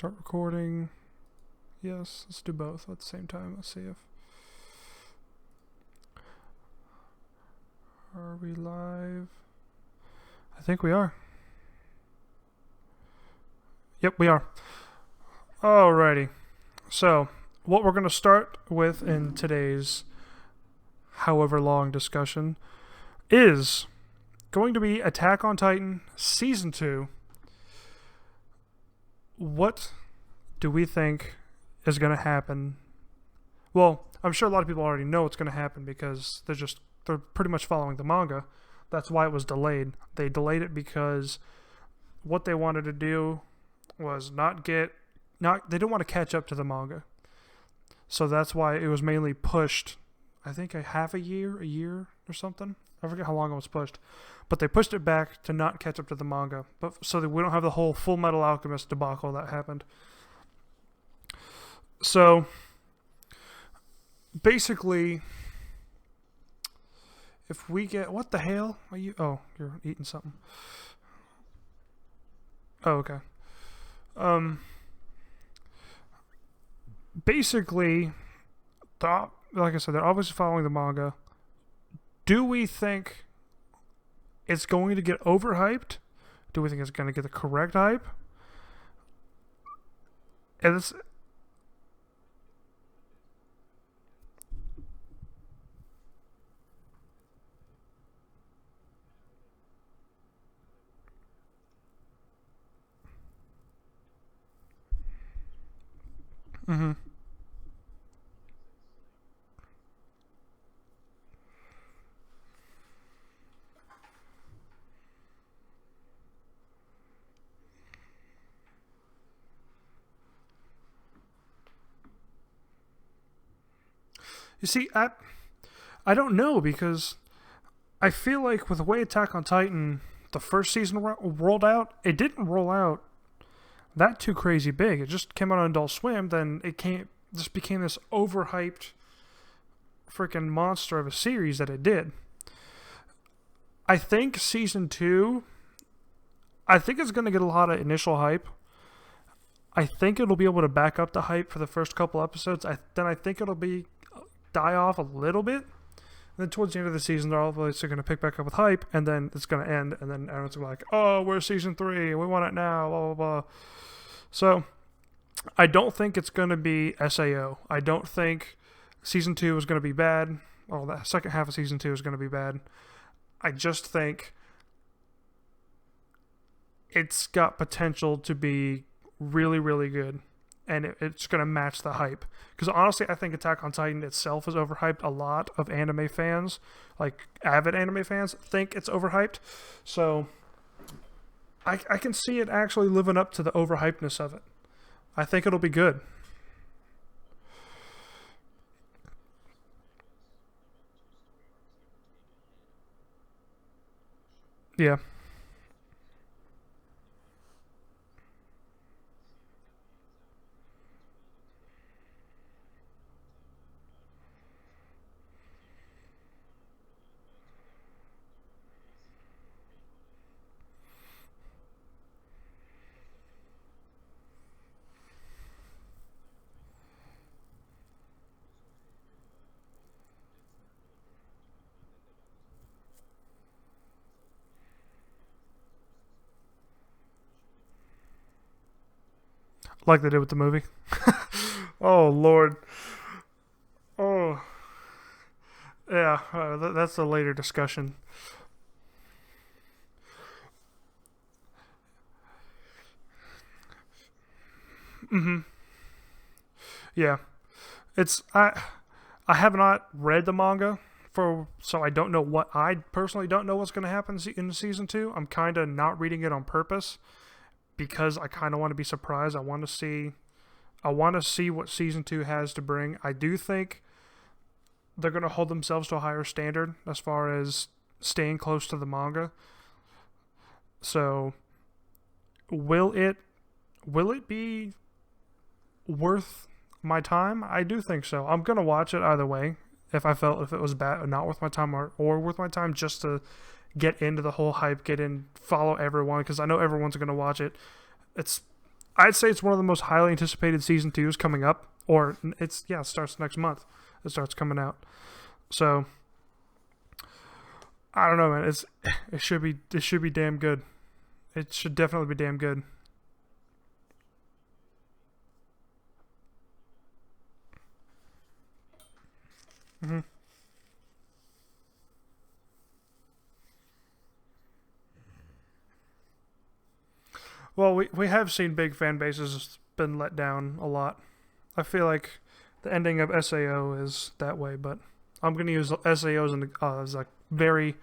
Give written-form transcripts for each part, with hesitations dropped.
Start recording. Yes, let's do both at the same time. Let's see if... Are we live? I think we are. Yep, we are. Alrighty. So, what we're going to start with in today's however long discussion is going to be Attack on Titan Season 2. What do we think is going to happen? Well, I'm sure a lot of people already know what's going to happen because they're pretty much following the manga. That's why it was delayed. They delayed it because what they wanted to do was they didn't want to catch up to the manga. So that's why it was mainly pushed, I think a year or something. I forget how long it was pushed. But they pushed it back to not catch up to the manga, but so that we don't have the whole Full Metal Alchemist debacle that happened. So, basically, if we get... What the hell are you... Oh, you're eating something. Oh, okay. Basically, like I said, they're obviously following the manga. Do we think it's going to get overhyped? Do we think it's going to get the correct hype? And it's... Mm-hmm. You see, I don't know, because I feel like with the way Attack on Titan, the first season rolled out, it didn't roll out that too crazy big. It just came out on Adult Swim, then just became this overhyped freaking monster of a series that it did. I think season 2, I think it's going to get a lot of initial hype. I think it'll be able to back up the hype for the first couple episodes. Then I think it'll die off a little bit. And then towards the end of the season, they're obviously going to pick back up with hype, and then it's going to end, and then everyone's going to be like, oh, we're season 3, we want it now, blah, blah, blah. So, I don't think it's going to be SAO. I don't think season 2 is going to be bad. Well, the second half of season 2 is going to be bad. I just think it's got potential to be really, really good. And it's going to match the hype. Because honestly, I think Attack on Titan itself is overhyped. A lot of anime fans, like avid anime fans, think it's overhyped. So I can see it actually living up to the overhypeness of it. I think it'll be good. Yeah. Like they did with the movie. Oh, Lord. Oh. Yeah, that's a later discussion. Mm-hmm. Yeah. I have not read the manga, so I don't know I personally don't know what's going to happen in season 2. I'm kind of not reading it on purpose because I kind of want to be surprised. I want to see what season 2 has to bring. I do think they're going to hold themselves to a higher standard as far as staying close to the manga. So, will it be worth my time? I do think so. I'm going to watch it either way. If it was bad, not worth my time, or worth my time, just to get into the whole hype, follow everyone, because I know everyone's going to watch it. I'd say it's one of the most highly anticipated season twos coming up, or it starts next month. It starts coming out. So I don't know, man. It should be damn good. It should definitely be damn good. Hmm. Well, we have seen big fan bases been let down a lot. I feel like the ending of SAO is that way, but I'm going to use SAO as a very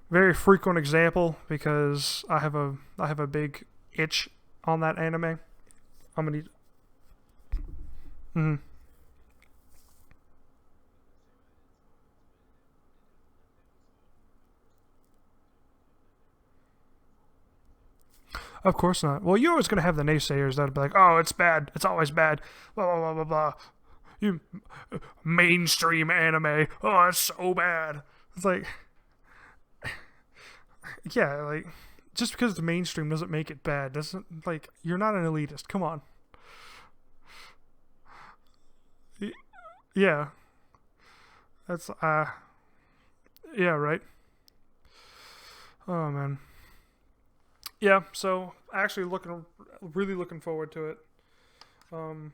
very frequent example because I have a big itch on that anime. I'm gonna. Mm, of course not. Well, you're always gonna have the naysayers that'll be like, "Oh, it's bad. It's always bad." Blah blah blah blah blah. You mainstream anime. Oh, it's so bad. It's like, yeah, like just because it's mainstream doesn't make it bad. Doesn't like you're not an elitist. Come on. Yeah, that's yeah, right. Oh man. Yeah. So actually, really looking forward to it. Um.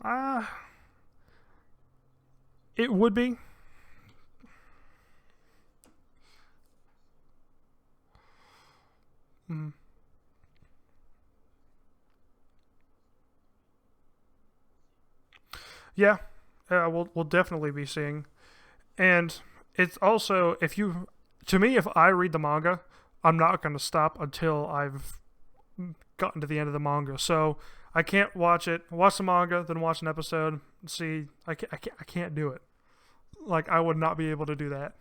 Ah. It would be. Mm, yeah. We'll definitely be seeing. And it's also to me, if I read the manga, I'm not going to stop until I've gotten to the end of the manga. So I can't watch the manga, then watch an episode. See, I can't do it. Like I would not be able to do that.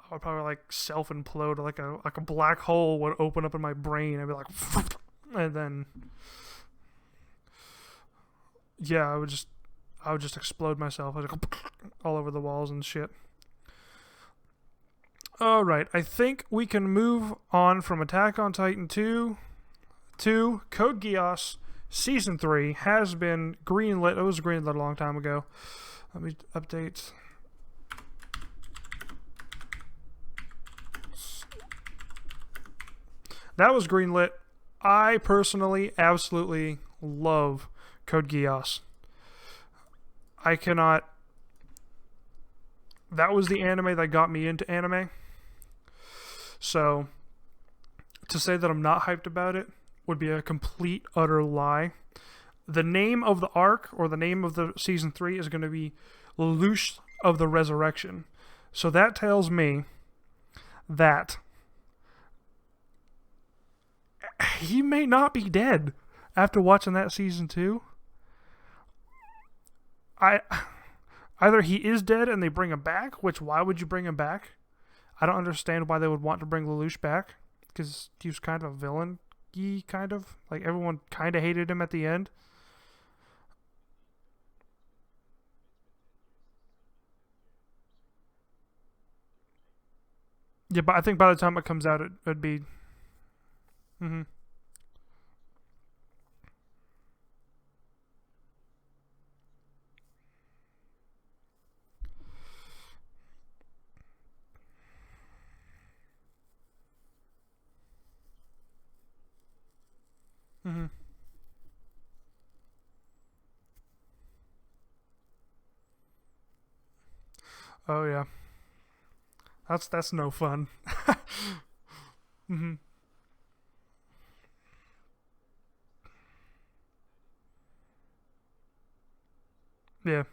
I would probably like self implode, like a black hole would open up in my brain. I'd be like, and then yeah, I would just explode myself. I'd go all over the walls and shit. All right, I think we can move on from Attack on Titan 2 to Code Geass Season 3 has been greenlit. It was greenlit a long time ago. Let me update. That was greenlit. I personally absolutely love Code Geass. I cannot. That was the anime that got me into anime. So to say that I'm not hyped about it would be a complete utter lie. The name of the arc or the name of the season 3 is going to be Lelouch of the Resurrection. So that tells me that he may not be dead after watching that season 2. I Either he is dead and they bring him back, which why would you bring him back? I don't understand why they would want to bring Lelouch back because he was kind of a villain. He kind of like everyone kind of hated him at the end. Yeah, but I think by the time it comes out, it'd be. Mm-hmm. Mm-hmm. Oh yeah, that's no fun. Mm-hmm. Yeah.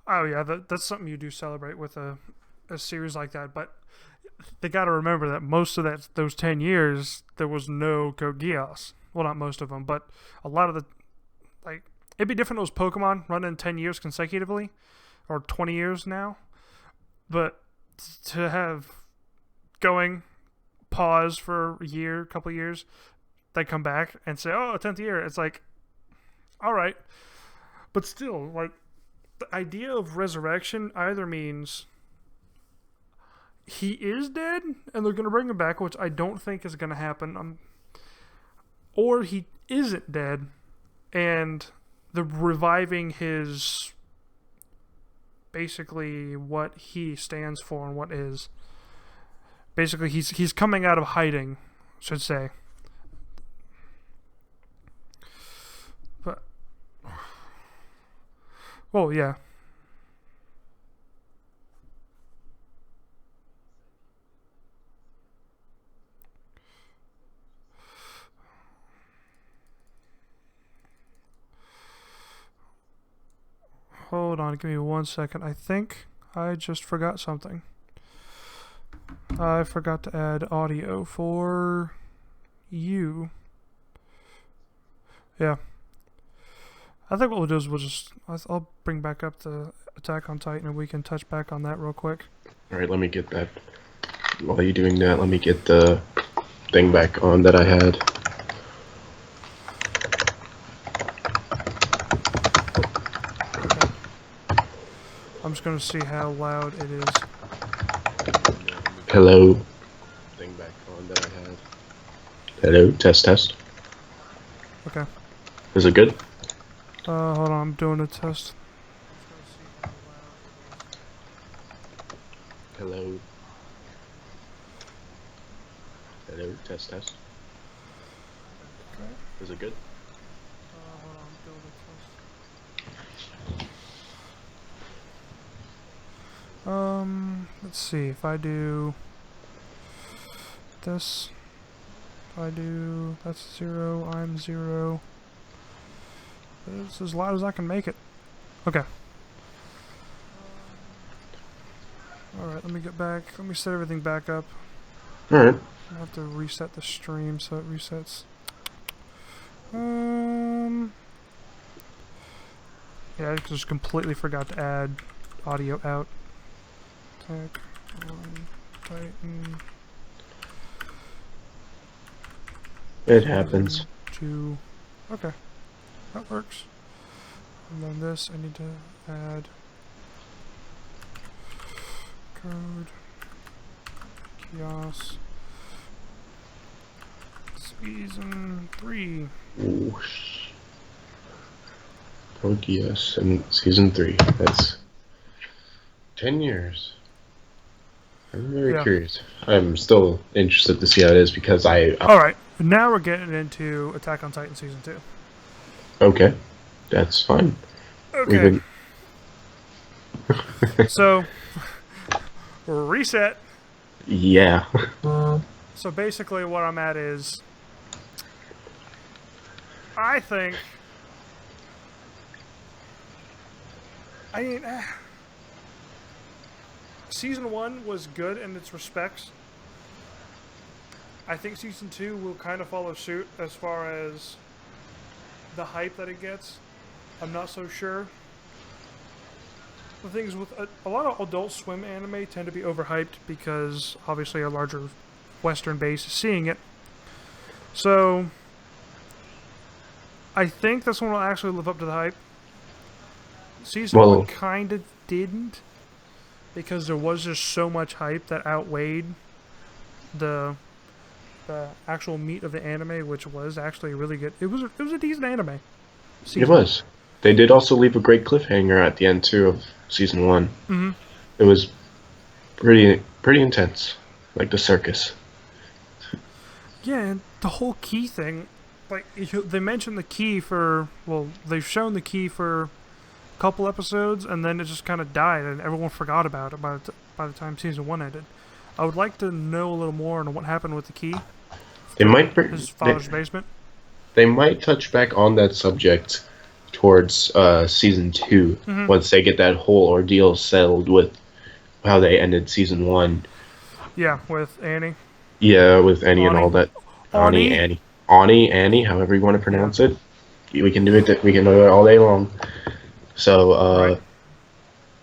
Oh yeah, that's something you do celebrate with a a series like that. But they got to remember that most of those 10 years there was no Code Geass. Well, not most of them, but a lot of the like it'd be different if it was Pokemon running 10 years consecutively, or 20 years now. But to have going pause for a year, couple years, they come back and say, "Oh, 10th year." It's like, all right, but still, like the idea of resurrection either means he is dead and they're gonna bring him back, which I don't think is gonna happen, or he isn't dead and they're reviving his basically what he stands for and what is. Basically, he's coming out of hiding, should say. But, well, yeah. Hold on, give me 1 second. I think I just forgot something. I forgot to add audio for you. Yeah. I think what we'll do is I'll bring back up the Attack on Titan and we can touch back on that real quick. Alright, let me get that. While you're doing that, let me get the thing back on that I had. I'm just gonna see how loud it is. Hello. Thing back on that I had. Hello, test. Okay. Is it good? Hold on, I'm doing a test. Hello. Hello, test. Okay. Is it good? Hold on, I'm doing a test. Let's see, if I do this, that's 0, I'm 0. It's as loud as I can make it. Okay. Alright, let me get back. Let me set everything back up. Alright. I have to reset the stream so it resets. Yeah, I just completely forgot to add audio out. Attack on Titan. It happens. 2. Okay. That works. And then this, I need to add Code Geass Season 3. Ooh. Code Geass in Season 3. That's 10 years. I'm very curious. I'm still interested to see how it is because Alright, now we're getting into Attack on Titan Season 2. Okay, that's fine. Okay. So, reset. Yeah. So basically what I'm at is, I think, Season 1 was good in its respects. I think Season 2 will kind of follow suit as far as the hype that it gets. I'm not so sure. The thing is, with a lot of Adult Swim anime tend to be overhyped because obviously a larger Western base is seeing it. So I think this one will actually live up to the hype. Season 1 kind of didn't, because there was just so much hype that outweighed the actual meat of the anime, which was actually really good. It was a decent anime. It was. They did also leave a great cliffhanger at the end too of Season 1. Mm-hmm. It was pretty intense, like the circus. Yeah, and the whole key thing, like they mentioned the key for, well, they've shown the key for a couple episodes, and then it just kind of died, and everyone forgot about it by the time Season 1 ended. I would like to know a little more on what happened with the key. They might his father's basement. They might touch back on that subject towards Season 2 once they get that whole ordeal settled with how they ended season one. Yeah, with Annie. Yeah, with Annie and Ani. all that. Ani? Annie, however you want to Yeah. pronounce it. We can do it. We can do it all day long. So Right.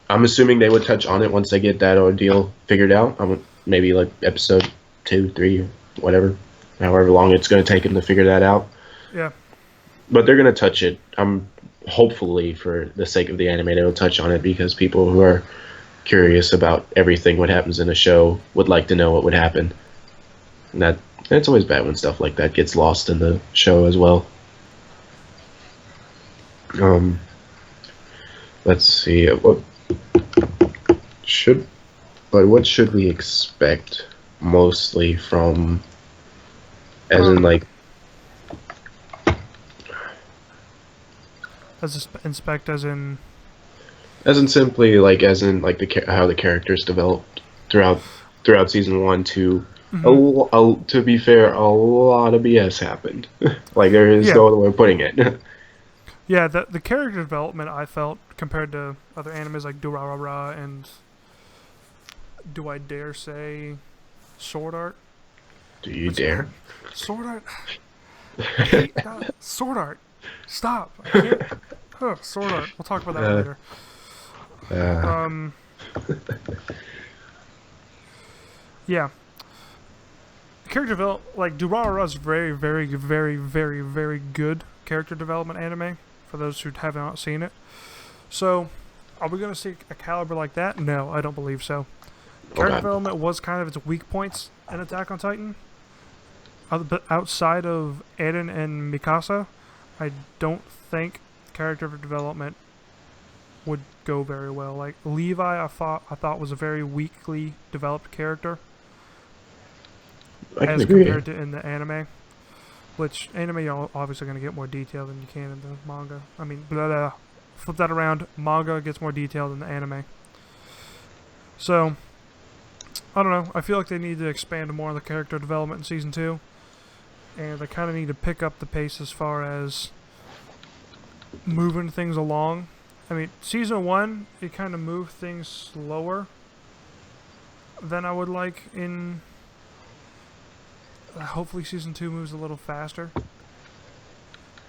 I'm assuming they would touch on it once they get that ordeal figured out. Maybe like episode 2, 3, whatever, however long it's going to take them to figure that out. Yeah. But they're going to touch it. I'm hopefully for the sake of the anime, they will touch on it because people who are curious about everything what happens in a show would like to know what would happen. And that's always bad when stuff like that gets lost in the show as well. Um, let's see. Should what should we expect mostly from, as in like, Inspect as in simply like as in like how the characters developed throughout season 1 to to be fair, a lot of BS happened. Like there is Yeah. no other way of putting it. Yeah, the character development I felt compared to other animes like Durarara and do I dare say Sword Art? Do you dare? Sword Art? I hate Sword Art. Stop. I can't. Sword Art. We'll talk about that later. Yeah. Character development, like Durarara is very, very, very, very, very good character development anime for those who have not seen it. So, are we going to see a caliber like that? No, I don't believe so. Character development was kind of its weak points in Attack on Titan. But outside of Eren and Mikasa, I don't think character development would go very well. Like Levi, I thought was a very weakly developed character I can as agree. compared to in the anime. Which anime you're obviously going to get more detail than you can in the manga. I mean, flip that around. Manga gets more detail than the anime. So, I don't know. I feel like they need to expand more on the character development in season 2. And they kind of need to pick up the pace as far as moving things along. I mean, season 1, it kind of moved things slower than I would like in... hopefully season 2 moves a little faster.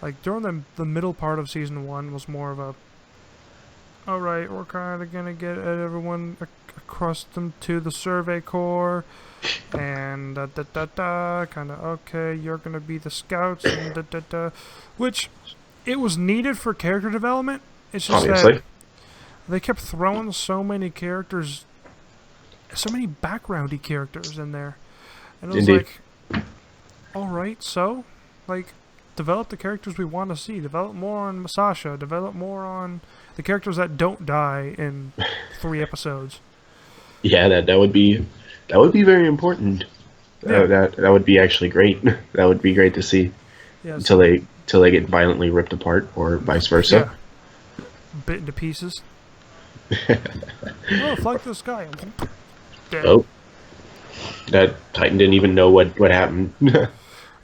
Like, during the middle part of season 1 was more of a... Alright, we're kind of going to get everyone accustomed to the Survey Corps. And kind of, okay, you're going to be the scouts. And which, it was needed for character development. It's just Obviously. that they kept throwing so many characters, so many backgroundy characters in there. And it was Indeed. like, alright, so, like, develop the characters we want to see. Develop more on Masasha. Develop more on the characters that don't die in 3 episodes. Yeah, that would be very important. Yeah. That would be actually great. That would be great to see. Yeah, Until they get violently ripped apart, or vice versa. Yeah. Bit into pieces. Oh, fly to the sky. Dead. Oh, that Titan didn't even know what happened.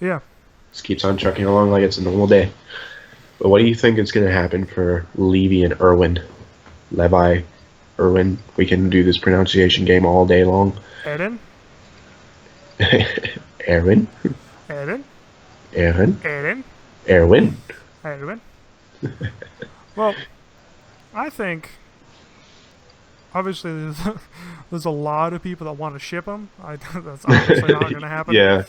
Yeah. Just keeps on trucking along like it's a normal day. But what do you think is going to happen for Levi and Erwin? Levi, Erwin. We can do this pronunciation game all day long. Eren? Erwin? Eren? Eren? Eren? Erwin? Eren? Well, I think... Obviously, there's a lot of people that want to ship them. That's obviously not going to happen. Yeah.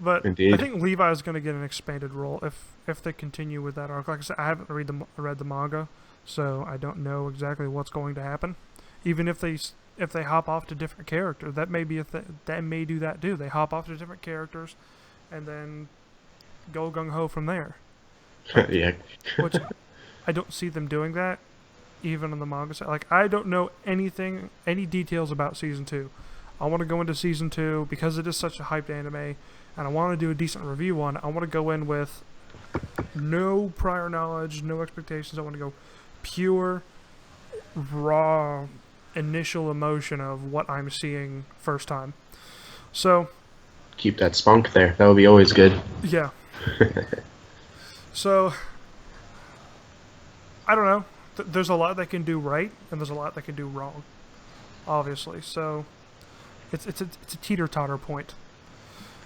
But Indeed. I think Levi is going to get an expanded role if they continue with that arc. Like I said, I haven't read the manga, so I don't know exactly what's going to happen. Even if they hop off to different characters, that may be that may do that too. They hop off to different characters, and then go gung ho from there. Yeah. Which I don't see them doing that, even on the manga side. Like I don't know any details about season 2. I want to go into season 2 because it is such a hyped anime. And I want to do a decent review on it. I want to go in with no prior knowledge, no expectations. I want to go pure, raw, initial emotion of what I'm seeing first time. So... Keep that spunk there. That would be always good. Yeah. So... I don't know. There's a lot they can do right, and there's a lot they can do wrong. obviously. So it's a teeter-totter point.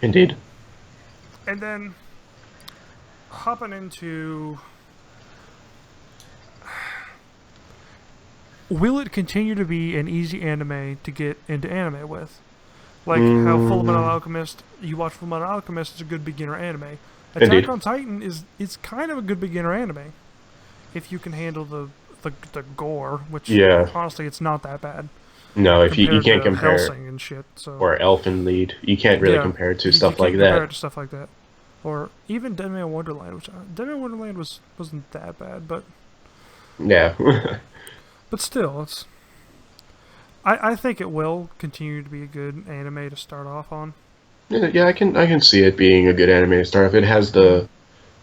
Indeed. And then hopping into, will it continue to be an easy anime to get into anime with? Like how Fullmetal Alchemist, you watch Fullmetal Alchemist, it's a good beginner anime. Indeed. Attack on Titan is kind of a good beginner anime if you can handle the gore, which Yeah. honestly it's not that bad. No, if you Compared can't to compare Hellsing and shit. So or Elfen Lied, you can't really compare it to you stuff can't like compare that. it to stuff like that. Or even Deadman Wonderland, which Deadman Wonderland wasn't that bad, but Yeah. still, it's. I think it will continue to be a good anime to start off on. Yeah, I can see it being a good anime to start off. It has the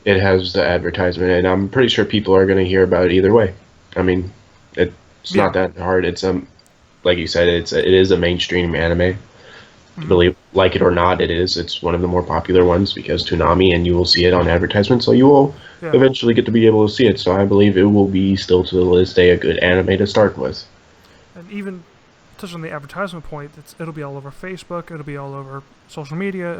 advertisement, and I'm pretty sure people are going to hear about it either way. I mean, it's Yeah. not that hard. It's like you said, it is a mainstream anime. Believe like it or not, it is. It's one of the more popular ones because Toonami, and you will see it on advertisements, so you will Yeah. eventually get to be able to see it. So I believe it will be still to this day a good anime to start with. And even touch on the advertisement point, it'll be all over Facebook. It'll be all over social media.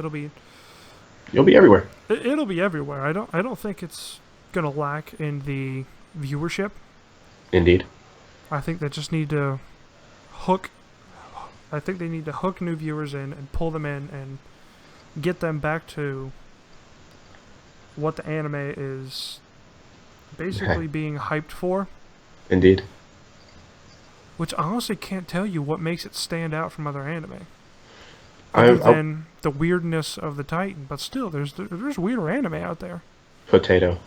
You'll be everywhere. It'll be everywhere. I don't think it's gonna lack in the viewership. Indeed. I think they just need to hook. I think they need to hook new viewers in and pull them in and get them back to what the anime is basically being hyped for. Indeed. Which I honestly can't tell you what makes it stand out from other anime. Other than the weirdness of the Titan, but still, there's weirder anime out there. Potato.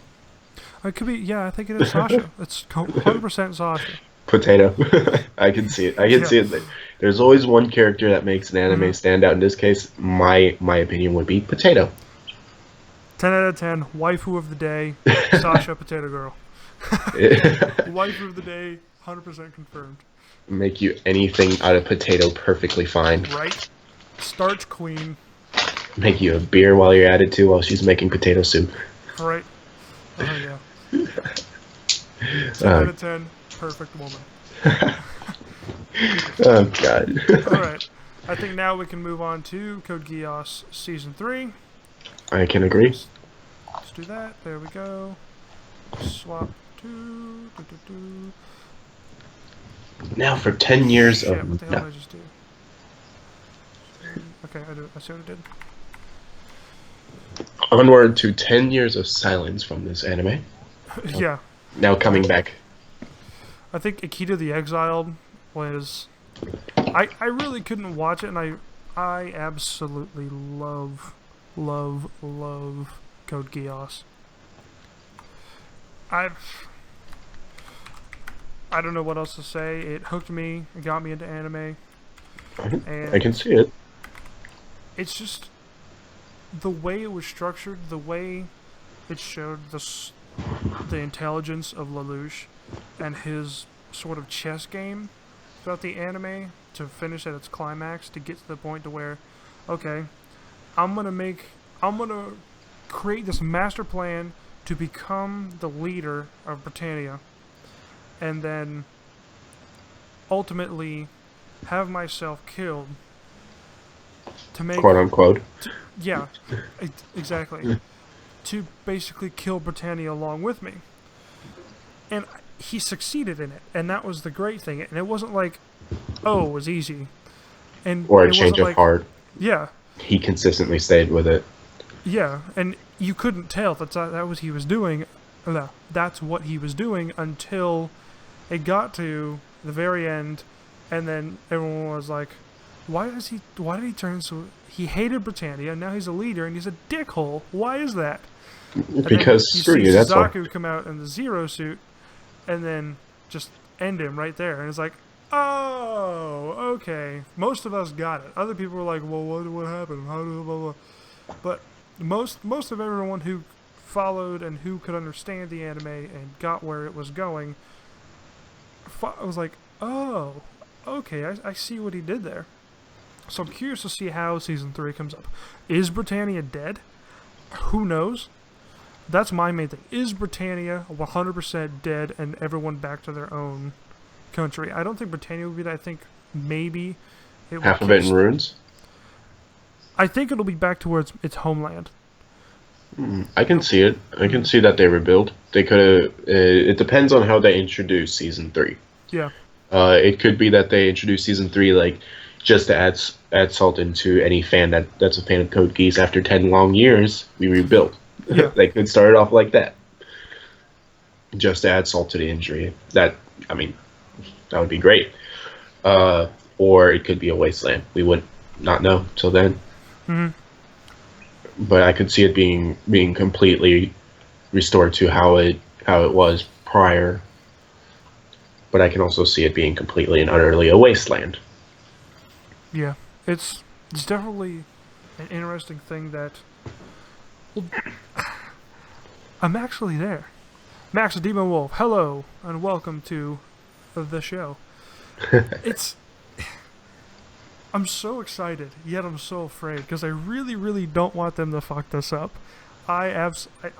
It could be, yeah, I think it is Sasha. It's 100% Sasha. Potato. I can see it. I can see it. There's always one character that makes an anime stand out. In this case, my opinion would be Potato. 10 out of 10. Waifu of the day, Sasha Potato Girl. Waifu of the day, 100% confirmed. Make you anything out of potato perfectly fine. Right? Starch queen. Make you a beer while you're at it too, while she's making potato soup. Right. Oh yeah. 10 out of 10. Perfect woman. Oh god. Alright. I think now we can move on to Code Geass Season 3. I can agree. Let's do that. There we go. Swap to... Now for 10 years Shit, of... what the hell did I just do? Okay, I see what I did. Onward to 10 years of silence from this anime. Yeah. Now coming back. I think Akita the Exiled was... I really couldn't watch it, and I absolutely love Code Geass. I don't know what else to say. It hooked me. It got me into anime. I can see it. It's just the way it was structured, the way it showed the intelligence of Lelouch and his sort of chess game throughout the anime to finish at its climax, to get to the point to where, okay, I'm gonna create this master plan to become the leader of Britannia, and then ultimately have myself killed to make... Quote unquote. Yeah, exactly. To basically kill Britannia along with me. And he succeeded in it, and that was the great thing. And it wasn't like, oh, it was easy. And Or a change of heart. Yeah. He consistently stayed with it. Yeah, and you couldn't tell that was he was doing. No, that's what he was doing until it got to the very end, and then everyone was like, why did he turn so... He hated Britannia, and now he's a leader, and he's a dickhole. Why is that? Because screw you, that's why. Suzaku come out in the Zero suit, and then just end him right there. And it's like, oh, okay. Most of us got it. Other people were like, well, what happened? How did blah, blah. But most of everyone who followed and who could understand the anime and got where it was going was like, oh, okay, I see what he did there. So I'm curious to see how Season 3 comes up. Is Britannia dead? Who knows? That's my main thing. Is Britannia 100% dead and everyone back to their own country? I don't think Britannia would be dead. I think maybe it will Half of it in ruins. I think it'll be back towards its homeland. I can see it. I can see that they rebuild. They could have. It depends on how they introduce season 3. Yeah. It could be that they introduce season 3 like just to add salt into any fan that's a fan of Code Geass. After 10 long years, we rebuild. Yeah. They could start it off like that, just to add salt to the injury. That would be great. Or it could be a wasteland. We would not know till then. Mm-hmm. But I could see it being completely restored to how it was prior. But I can also see it being completely and utterly a wasteland. Yeah, it's definitely an interesting thing that. Well, I'm actually there. Max the Demon Wolf, hello and welcome to the show. I'm so excited, yet I'm so afraid, because I really, really don't want them to fuck this up. I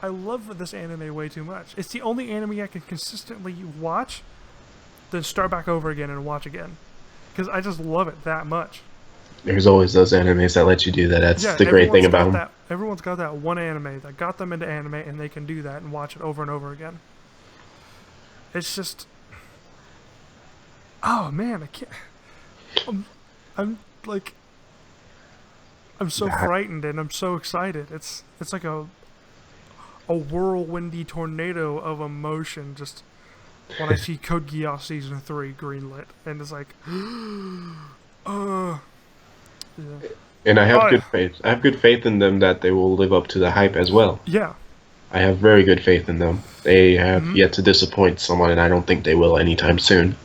love this anime way too much. It's the only anime I can consistently watch, then start back over again and watch again. Because I just love it that much. There's always those animes that let you do that. That's the great thing about them. Everyone's got that one anime that got them into anime, and they can do that and watch it over and over again. It's just... Oh, man, I can't... I'm so frightened and I'm so excited. It's like a whirlwindy tornado of emotion just when I see Code Geass Season 3 greenlit, and it's like, yeah. And I have good faith. I have good faith in them that they will live up to the hype as well. Yeah. I have very good faith in them. They have yet to disappoint someone, and I don't think they will anytime soon.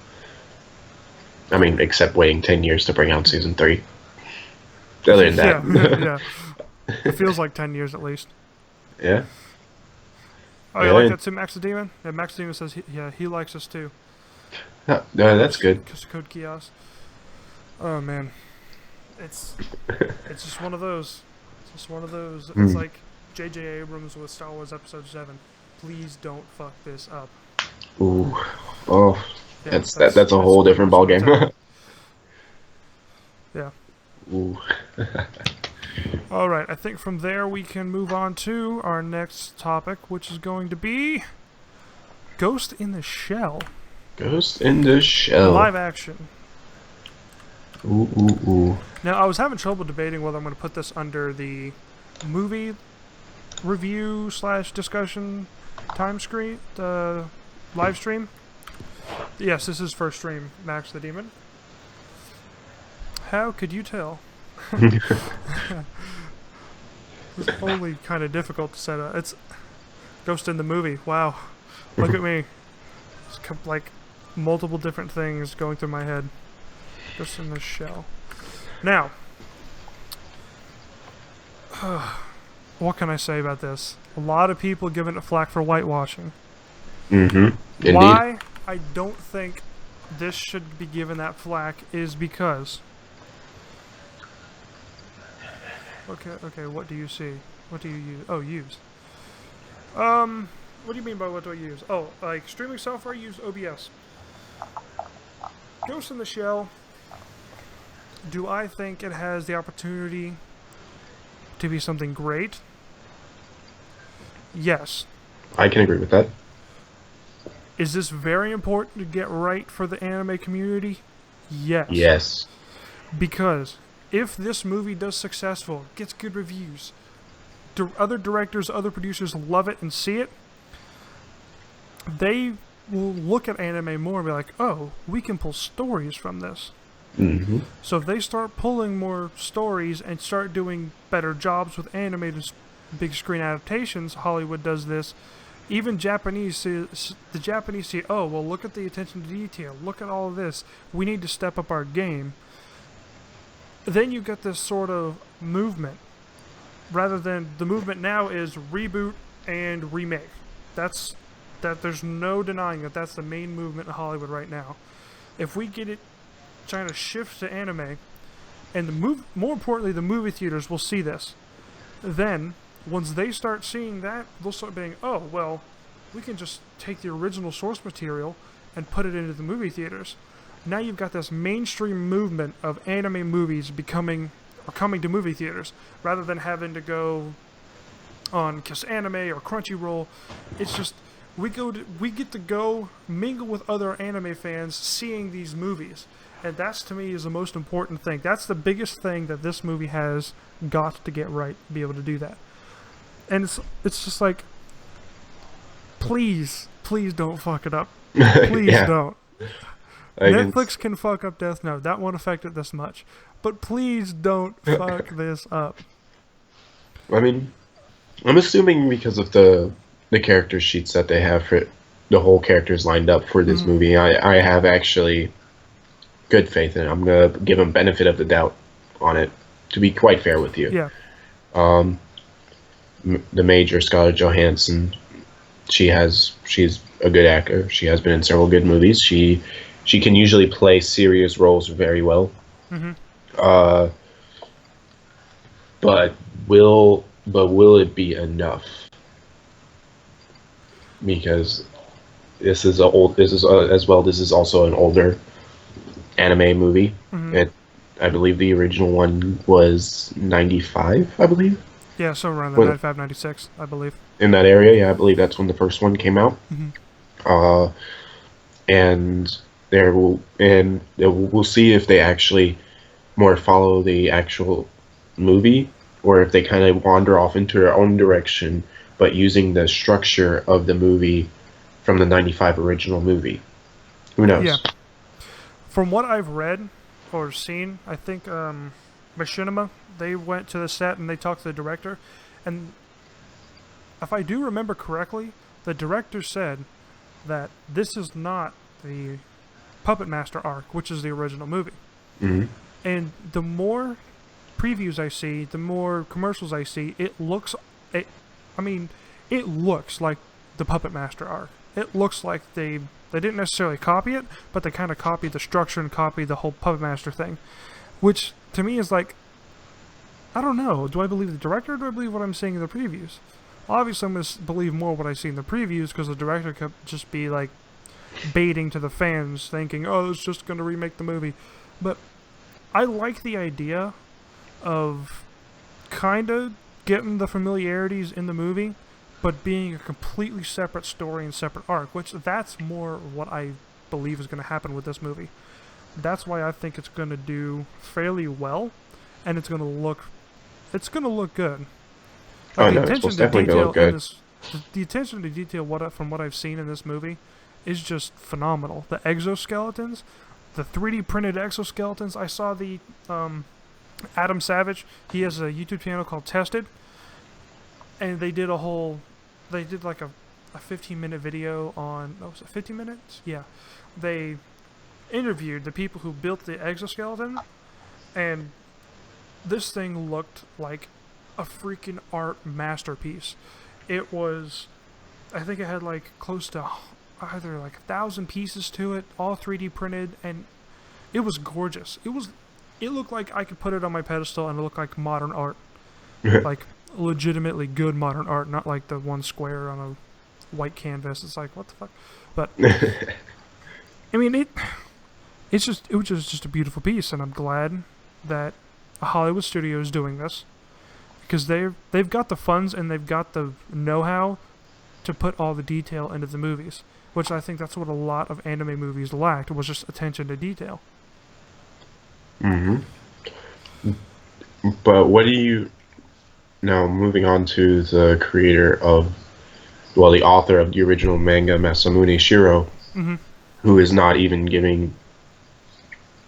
I mean, except waiting 10 years to bring out Season 3. Other than that. Yeah. It feels like 10 years at least. Yeah. Oh, you like that too, Max the Demon? Yeah, Max the Demon says he likes us too. No, that's good. Because Code Geass. Oh, man. It's just one of those. It's just one of those. It's like J.J. Abrams with Star Wars Episode 7. Please don't fuck this up. Ooh. Oh. Yeah, that's a whole different ballgame. Yeah. Ooh. Alright, I think from there we can move on to our next topic, which is going to be Ghost in the Shell. Ghost in the Shell. Live action. Ooh. Now, I was having trouble debating whether I'm going to put this under the movie review / discussion live stream. Yes, this is first stream, Max the Demon. How could you tell? It's only kind of difficult to set up. It's Ghost in the movie. Wow. Look at me. It's like multiple different things going through my head. Ghost in the Shell. Now, what can I say about this? A lot of people giving it flack for whitewashing. Indeed. Why I don't think this should be given that flack is because... Okay, what do you see? What do you use? Oh, use. What do you mean by what do I use? Oh, like streaming software, I use OBS. Ghost in the Shell, do I think it has the opportunity to be something great? Yes. I can agree with that. Is this very important to get right for the anime community? Yes. Yes. Because if this movie does successful, gets good reviews, other directors, other producers love it and see it, they will look at anime more and be like, oh, we can pull stories from this. Mm-hmm. So if they start pulling more stories and start doing better jobs with animated big screen adaptations, Hollywood does this. Even the Japanese see, oh, well, look at the attention to detail. Look at all of this. We need to step up our game. Then you get this sort of movement. Rather than the movement now is reboot and remake. There's no denying that that's the main movement in Hollywood right now. If we get it trying to shift to anime, and more importantly, the movie theaters will see this. Then, once they start seeing that, they'll start being, oh, well, we can just take the original source material and put it into the movie theaters. now you've got this mainstream movement of anime movies coming to movie theaters rather than having to go on Kiss Anime or Crunchyroll. It's just we get to go mingle with other anime fans seeing these movies. And that's, to me, is the most important thing. That's the biggest thing that this movie has got to get right to be able to do that. And it's just like, please don't fuck it up. Please Yeah. don't. Like, Netflix can fuck up Death Note. That won't affect it this much. But please don't fuck this up. I mean, I'm assuming because of the character sheets that they have for the whole characters lined up for this movie, I have actually good faith in it. I'm gonna give them benefit of the doubt on it, to be quite fair with you. Yeah. The major Scarlett Johansson, she's a good actor. She has been in several good movies. She can usually play serious roles very well. But will it be enough? Because this is also an older anime movie. I believe the original one was 95, I believe. Yeah, so around the 95, 96, I believe. In that area, yeah, I believe that's when the first one came out. And we'll see if they actually more follow the actual movie, or if they kind of wander off into their own direction, but using the structure of the movie from the 95 original movie. Who knows? Yeah. From what I've read or seen, I think Machinima, they went to the set and they talked to the director, and if I do remember correctly, the director said that this is not the Puppet Master arc, which is the original movie. And the more previews I see, the more commercials I see, it looks like the Puppet Master arc. It looks like they didn't necessarily copy it, but they kind of copied the structure and copied the whole Puppet Master thing, which to me is like, I don't know. Do I believe the director, or do I believe what I'm seeing in the previews? Obviously, I'm going to believe more what I see in the previews, because the director could just be like baiting to the fans, thinking, oh, it's just going to remake the movie. But I like the idea of kind of getting the familiarities in the movie, but being a completely separate story and separate arc, which that's more what I believe is going to happen with this movie. That's why I think it's going to do fairly well, and it's going to look good. Like, no, it's most definitely going to look good. The attention to detail, from what I've seen in this movie, is just phenomenal. The exoskeletons, the 3D printed exoskeletons. I saw the Adam Savage. He has a YouTube channel called Tested, and they did like a 15-minute video on. Oh, was it 15 minutes? Yeah, they interviewed the people who built the exoskeleton, and this thing looked like a freaking art masterpiece. It was, I think it had like close to either like 1,000 pieces to it, all 3D printed, and it was gorgeous. It looked like I could put it on my pedestal and it looked like modern art. Like legitimately good modern art, not like the one square on a white canvas. It's like, what the fuck? But I mean, it was just a beautiful piece, and I'm glad that a Hollywood studio is doing this, because they've got the funds and they've got the know-how to put all the detail into the movies, which I think that's what a lot of anime movies lacked, was just attention to detail. But what do you... Now, moving on to the creator of... Well, the author of the original manga, Masamune Shirow, who is not even giving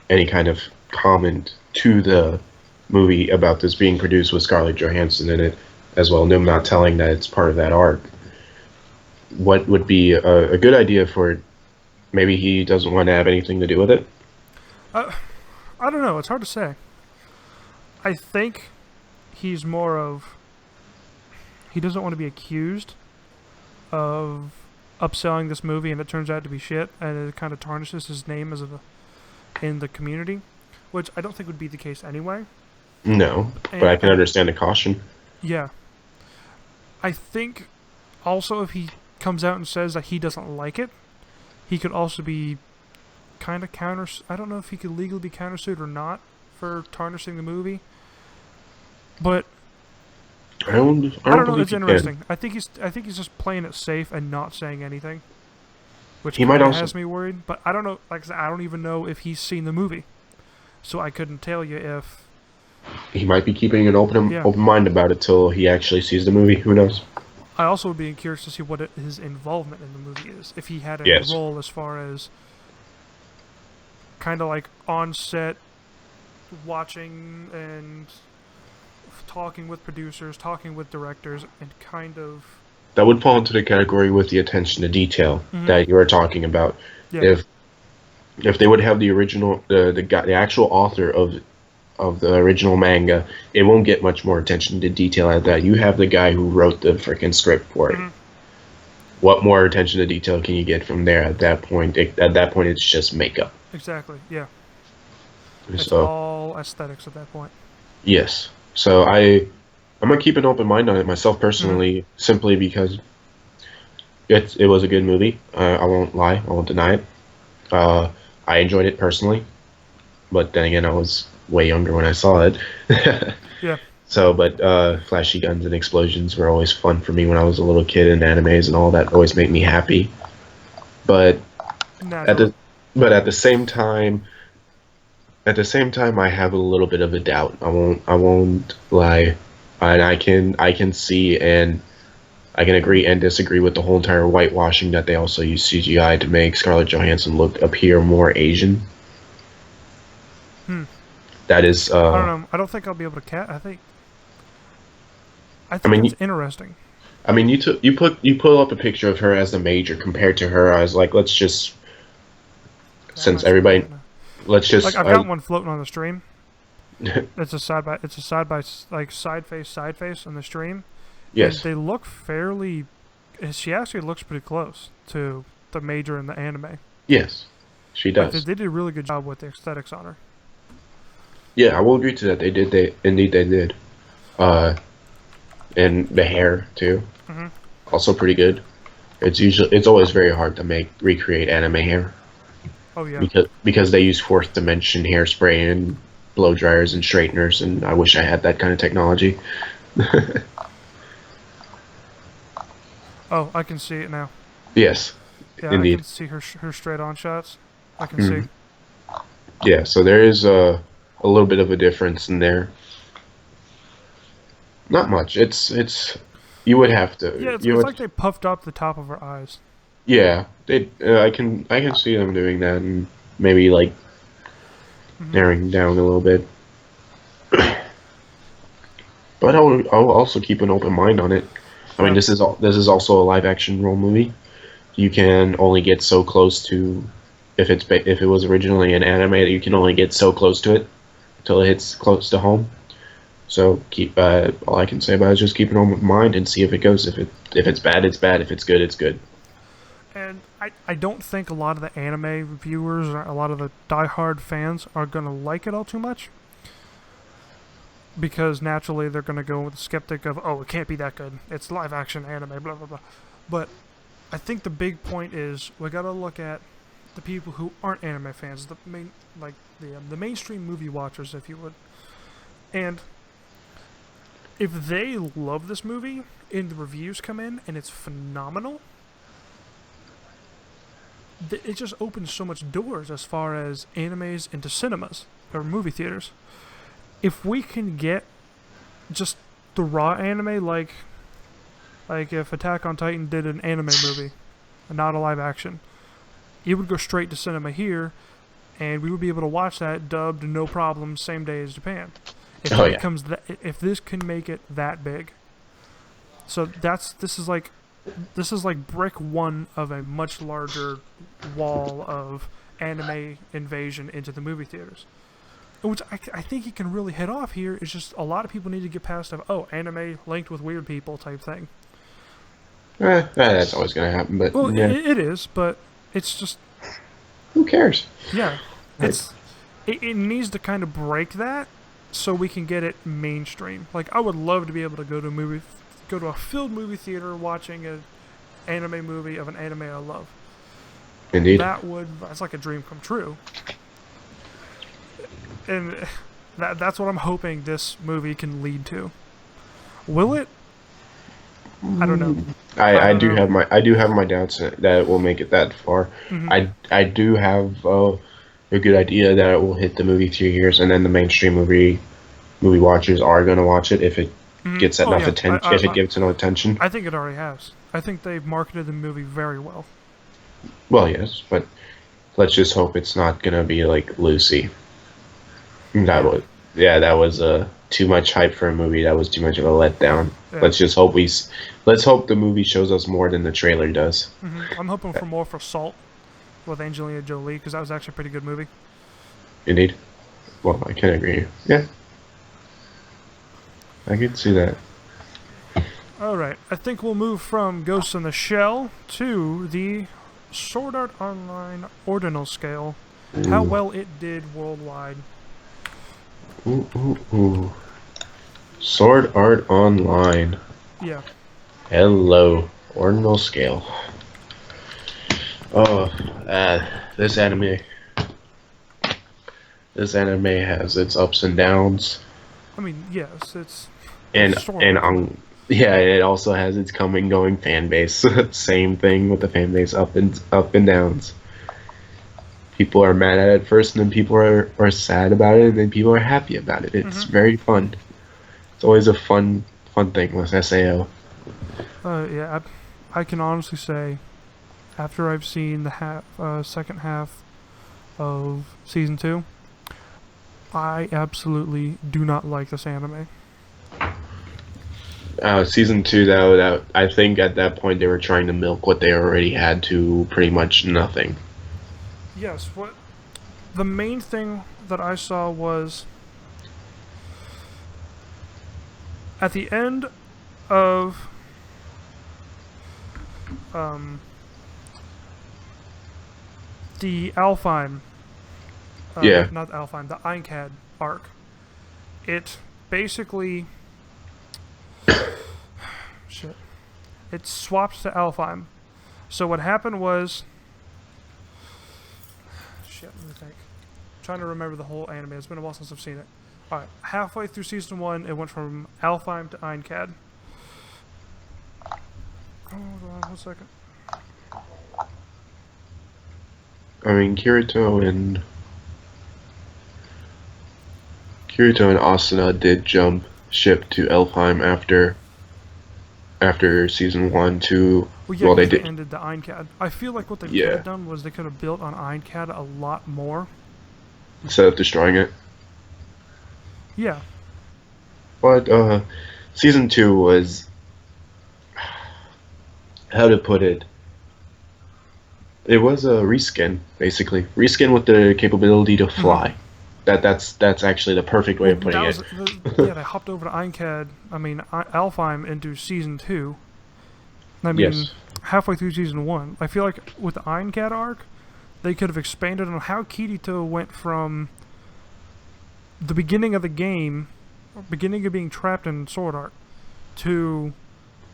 any kind of comment to the movie about this being produced with Scarlett Johansson in it, as well, and not telling that it's part of that arc. What would be a good idea for it? Maybe he doesn't want to have anything to do with it? I don't know. It's hard to say. I think he's more of... He doesn't want to be accused of upselling this movie and it turns out to be shit, and it kind of tarnishes his name in the community, which I don't think would be the case anyway. No, but I can understand the caution. Yeah. I think also if he comes out and says that he doesn't like it, he could also be kind of counter. I don't know if he could legally be countersued or not for tarnishing the movie, but I don't I don't know. believe It's he interesting. can. I think he's just playing it safe and not saying anything, which He might kind of also has me worried. But I don't know. Like I said, I don't even know if he's seen the movie, so I couldn't tell you if. he might be keeping an Yeah. open mind about it till he actually sees the movie. Who knows? I also would be curious to see what his involvement in the movie is. If he had any Yes. role as far as kind of like on set, watching and talking with producers, talking with directors, and kind of. That would fall into the category with the attention to detail that you were talking about. Yeah. If they would have the original the actual author of the original manga, it won't get much more attention to detail at that. You have the guy who wrote the freaking script for it. What more attention to detail can you get from there at that point? At that point, it's just makeup. Exactly. Yeah. It's So all aesthetics at that point. yes. So I'm gonna keep an open mind on it myself personally, simply because it was a good movie. I won't lie. I won't deny it. I enjoyed it personally, but then again, I was way younger when I saw it. Yeah. So, but flashy guns and explosions were always fun for me when I was a little kid, and animes and all that always made me happy. But Naturally. at the same time, I have a little bit of a doubt. I won't lie, and I can see and I can agree and disagree with the whole entire whitewashing that they also use CGI to make Scarlett Johansson appear more Asian. That is. I don't know. I don't think I'll be able to I think mean, it's interesting. I mean, you pull up a picture of her as the major compared to her. I was like, let's just since everybody, let's just like I've got one floating on the stream. It's a side by like side face on the stream. yes, And they look fairly. She actually looks pretty close to the major in the anime. yes, she Like does. they did a really good job with the aesthetics on her. Yeah, I will agree to that. They did. Indeed they did. And the hair too, also pretty good. It's always very hard to recreate anime hair. Oh yeah. Because they use fourth dimension hairspray and blow dryers and straighteners, and I wish I had that kind of technology. Oh, I can see it now. Yes, Yeah, indeed. I can see her straight on shots. I can see. Yeah, so there is a little bit of a difference in there. Not much. It's you would have to. Yeah, it's would, like they puffed up the top of her eyes. yeah, they. I can see them doing that and maybe like narrowing down a little bit. But I'll also keep an open mind on it. I mean, this is also a live action role movie. You can only get so close to if it was originally an anime, you can only get so close to it until it hits close to home. So all I can say about it is just keep an open mind and see if it goes. If it's bad, it's bad. If it's good, it's good. And I don't think a lot of the anime reviewers or a lot of the diehard fans are gonna like it all too much. Because naturally they're gonna go with the skeptic of, oh, it can't be that good. It's live action anime, blah blah blah. But I think the big point is we gotta look at the people who aren't anime fans, the mainstream movie watchers, if you would, and if they love this movie and the reviews come in and it's phenomenal, it just opens so much doors as far as animes into cinemas or movie theaters. If we can get just the raw anime, like if Attack on Titan did an anime movie, and not a live action, it would go straight to cinema here, and we would be able to watch that dubbed no problem same day as Japan. If this can make it that big, so this is like brick one of a much larger wall of anime invasion into the movie theaters. Which I think he can really hit off here. Is just a lot of people need to get past anime linked with weird people type thing. That's always gonna happen, but Well, yeah. it is, but it's just Who cares? yeah, it needs to kind of break that so we can get it mainstream. Like I would love to be able to go to a filled movie theater watching an anime movie of an anime I love. Indeed. That's like a dream come true. And that's what I'm hoping this movie can lead to. Will it? I don't know. I do have my doubts that it will make it that far. Mm-hmm. I do have a good idea that it will hit the movie theaters, and then the mainstream movie watchers are going to watch it if it gets enough attention. If it gets enough attention. I think it already has. I think they've marketed the movie very well. Well, yes, but let's just hope it's not going to be like Lucy. That was too much hype for a movie. That was too much of a letdown. Yeah. Let's hope the movie shows us more than the trailer does. I'm hoping for more for Salt with Angelina Jolie, because that was actually a pretty good movie. Indeed. Well, I can agree. Yeah. I can see that. Alright, I think we'll move from Ghost in the Shell to the Sword Art Online Ordinal Scale. How well it did worldwide. Ooh. Sword Art Online. Yeah. Hello. Ordinal Scale. Oh, this anime has its ups and downs. I mean, yes, it's... it also has its coming going fan base. Same thing with the fan base, up and downs. People are mad at it first, and then people are sad about it, and then people are happy about it. It's very fun. It's always a fun thing with SAO. Yeah, I can honestly say, after I've seen the second half of season 2, I absolutely do not like this anime. Season 2, though, I think at that point they were trying to milk what they already had to pretty much nothing. Yes, the main thing that I saw was at the end of the Alfheim, not Alfheim, the Einkad arc. It basically it swaps to Alfheim. So what happened was, let me think. I'm trying to remember the whole anime. It's been a while since I've seen it. Alright, halfway through season 1, it went from Alfheim to Einkad. Hold on 1 second. I mean, Kirito and Asuna did jump ship to Elfheim after season 1 to... Well, they ended the Einkad. I feel like what they could have done was they could have built on Einkad a lot more. Instead of destroying it? Yeah. But, season 2 was... How to put it? It was a reskin, basically. Reskin with the capability to fly. That's actually the perfect way of putting it. They hopped over to Alfheim into season 2. I mean, halfway through season 1. I feel like with the Einkad arc, they could have expanded on how Kirito went from the beginning of the game, beginning of being trapped in Sword Art, to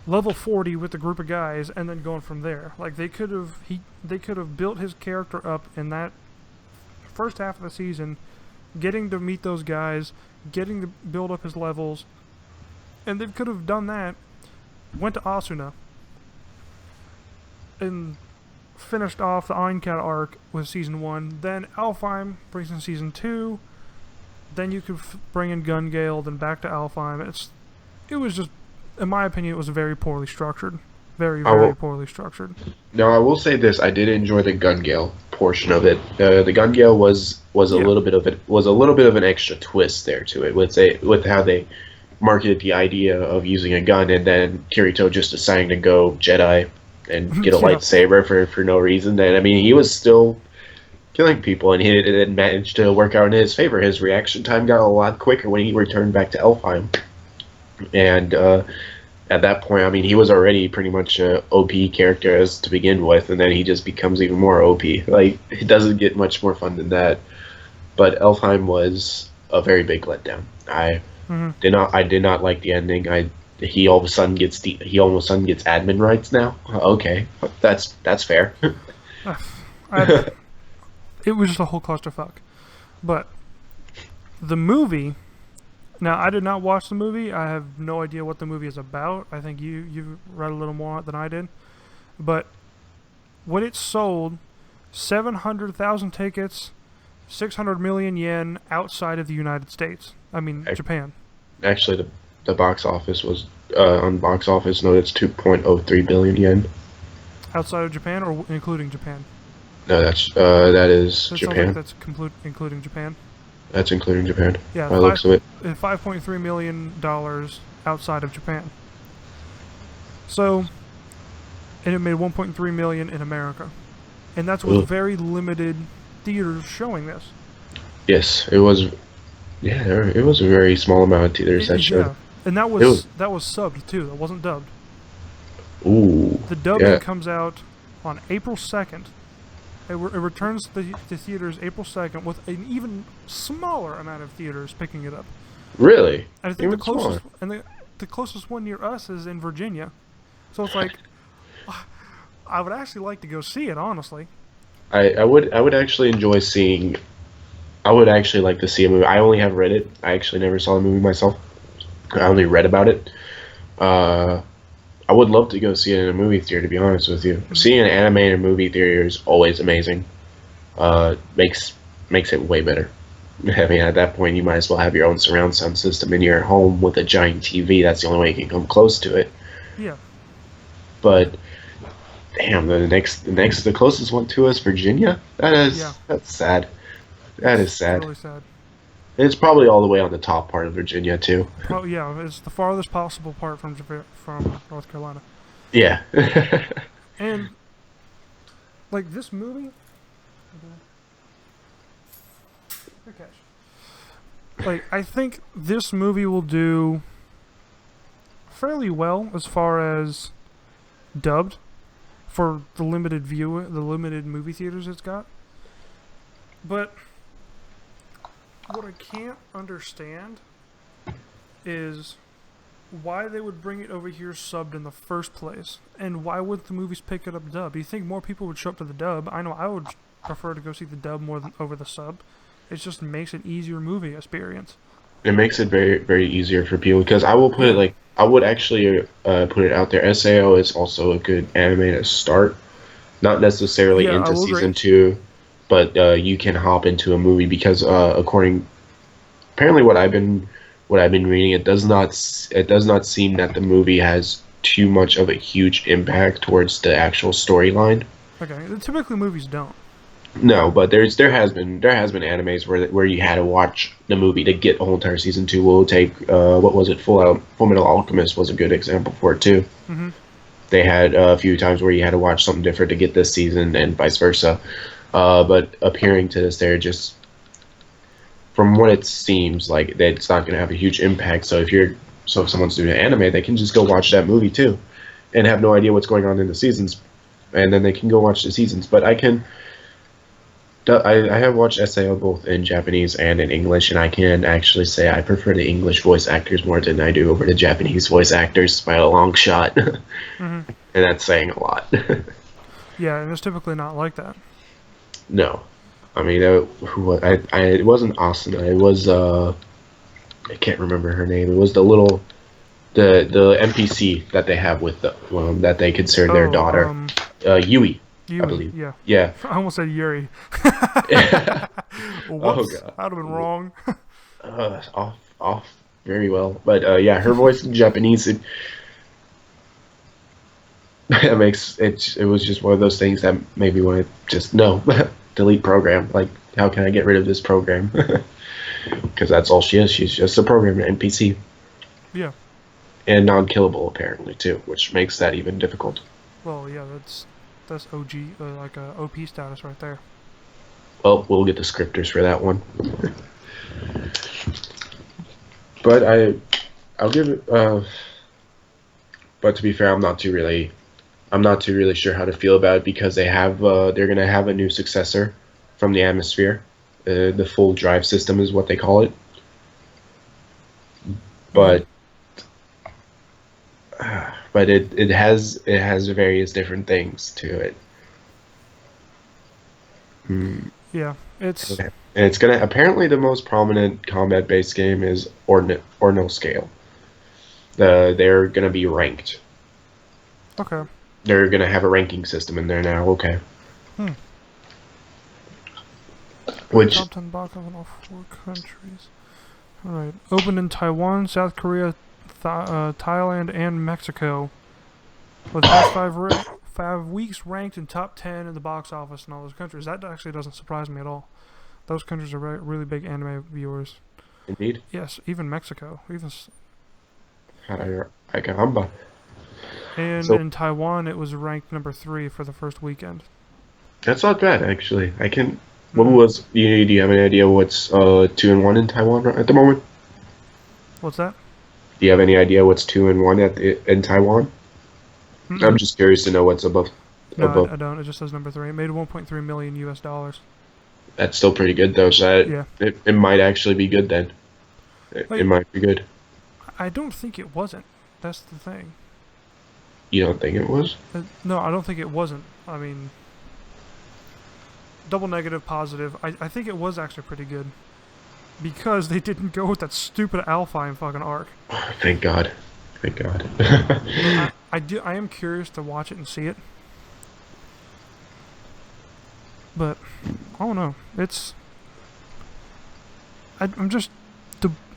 level 40 with a group of guys, and then going from there. Like they could have built his character up in that first half of the season, getting to meet those guys, getting to build up his levels, and they could have done that. Went to Asuna and finished off the Einkad arc with season 1. Then Alfheim brings in season 2. Then you could bring in Gun Gale, then back to Alfheim. It was just, in my opinion, it was very poorly structured. Very poorly structured. Now, I will say this: I did enjoy the Gun Gale portion of it. The Gun Gale was a little bit of an extra twist there to it with how they marketed the idea of using a gun, and then Kirito just deciding to go Jedi and get a lightsaber for no reason. And I mean, he was still killing people, and it managed to work out in his favor. His reaction time got a lot quicker when he returned back to Elfheim. And at that point, I mean, he was already pretty much a OP character as to begin with, and then he just becomes even more OP. Like, it doesn't get much more fun than that. But Elfheim was a very big letdown. I did not like the ending. He all of a sudden gets admin rights now. Okay, that's fair. It was just a whole clusterfuck. But the movie. Now, I did not watch the movie. I have no idea what the movie is about. I think you read a little more than I did. But when it sold 700,000 tickets, 600 million yen outside of the United States. I mean, Japan. Actually, the box office was on box office note. It's 2.03 billion yen. Outside of Japan or including Japan? No, that is That Japan. sounds like that's including Japan. That's including Japan. Yeah, by the looks of it. $5.3 million outside of Japan. So, and it made 1.3 million in America, and that's with very limited theaters showing this. Yes, it was. Yeah, it was a very small amount of theaters that showed. Yeah, and that was subbed too. That wasn't dubbed. Ooh. The dubbing comes out on April 2nd. It returns to theaters April 2nd with an even smaller amount of theaters picking it up. Really? And I think the closest one near us is in Virginia. So it's like, I would actually like to go see it, honestly. I would actually enjoy seeing. I would actually like to see a movie. I only have read it. I actually never saw the movie myself. I only read about it. I would love to go see it in a movie theater, to be honest with you. Mm-hmm. Seeing an anime in a movie theater is always amazing. Makes it way better. I mean, at that point, you might as well have your own surround sound system in your home with a giant TV. That's the only way you can come close to it. Yeah. But damn, the closest one to us, Virginia. That's sad. That is sad. Really sad. It's probably all the way on the top part of Virginia too. Yeah, it's the farthest possible part from North Carolina. Yeah. And like this movie, like I think this movie will do fairly well as far as dubbed for the limited movie theaters it's got. But what I can't understand is why they would bring it over here subbed in the first place, and why wouldn't the movies pick it up dubbed? Do you think more people would show up to the dub? I know I would prefer to go see the dub more than over the sub. It just makes an easier movie experience. It makes it very, very easier for people, because I will put it like, I would actually put it out there. SAO is also a good anime to start, not necessarily into season 2, but you can hop into a movie because apparently what I've been reading, it does not seem that the movie has too much of a huge impact towards the actual storyline. Okay, typically movies don't. No, but there has been animes where you had to watch the movie to get a whole entire season 2. We'll take what was it? Full Metal Alchemist was a good example for it too. Mm-hmm. They had a few times where you had to watch something different to get this season, and vice versa. But appearing to this, they're just, from what it seems like, that it's not going to have a huge impact. So if someone's doing an anime, they can just go watch that movie too, and have no idea what's going on in the seasons, and then they can go watch the seasons. But I have watched SAO both in Japanese and in English, and I can actually say I prefer the English voice actors more than I do over the Japanese voice actors by a long shot. Mm-hmm. And that's saying a lot. Yeah, and it's typically not like that. No. I mean, it wasn't Asuna. It was, I can't remember her name. It was the NPC that they have with that they consider their daughter. Yui. I believe. Yeah. Yeah. I almost said Yuri. Yeah. Whoops. Oh god. I'd have been wrong. Off very well. But yeah, her voice in Japanese, it was just one of those things that made me want to just delete program. Like, how can I get rid of this program? Because that's all she is. She's just a program, an NPC. Yeah. And non-killable apparently too, which makes that even difficult. Well, yeah, that's OG, like a OP status right there. Well, we'll get the scripters for that one. But I'll give it. But to be fair, I'm not too really sure how to feel about it, because they're gonna have a new successor from the Atmosphere. The full drive system is what they call it. But it has various different things to it. Mm. Yeah, it's And it's gonna apparently the most prominent combat based game is Ordinal Scale. They're gonna be ranked. okay. They're gonna have a ranking system in there now. Okay, Hmm. which Top 10 box office in all 4 countries. All right. Opened in Taiwan, South Korea, Thailand, and Mexico. With the past 5 weeks ranked in top 10 in the box office in all those countries. That actually doesn't surprise me at all. Those countries are really big anime viewers. indeed, Yes, even Mexico, ay caramba. and So in Taiwan, it was ranked number 3 for the first weekend. that's not bad actually. I can. What Mm-mm. was do you have any idea what's 2-1 in Taiwan at the moment? What's that? Do you have any idea what's 2-1 in Taiwan? I'm Mm-mm. just curious to know what's No, above. I don't. It just says number 3. It made 1.3 million US dollars. That's still pretty good though. So Yeah. it might actually be good then. It Like, might be good. I don't think it wasn't. That's the thing. You don't think it was? No, I don't think it wasn't. I mean, double negative, positive. I think it was actually pretty good. Because they didn't go with that stupid Alpine fucking arc. Thank God. Thank God. But I am curious to watch it and see it. But I don't know. I'm just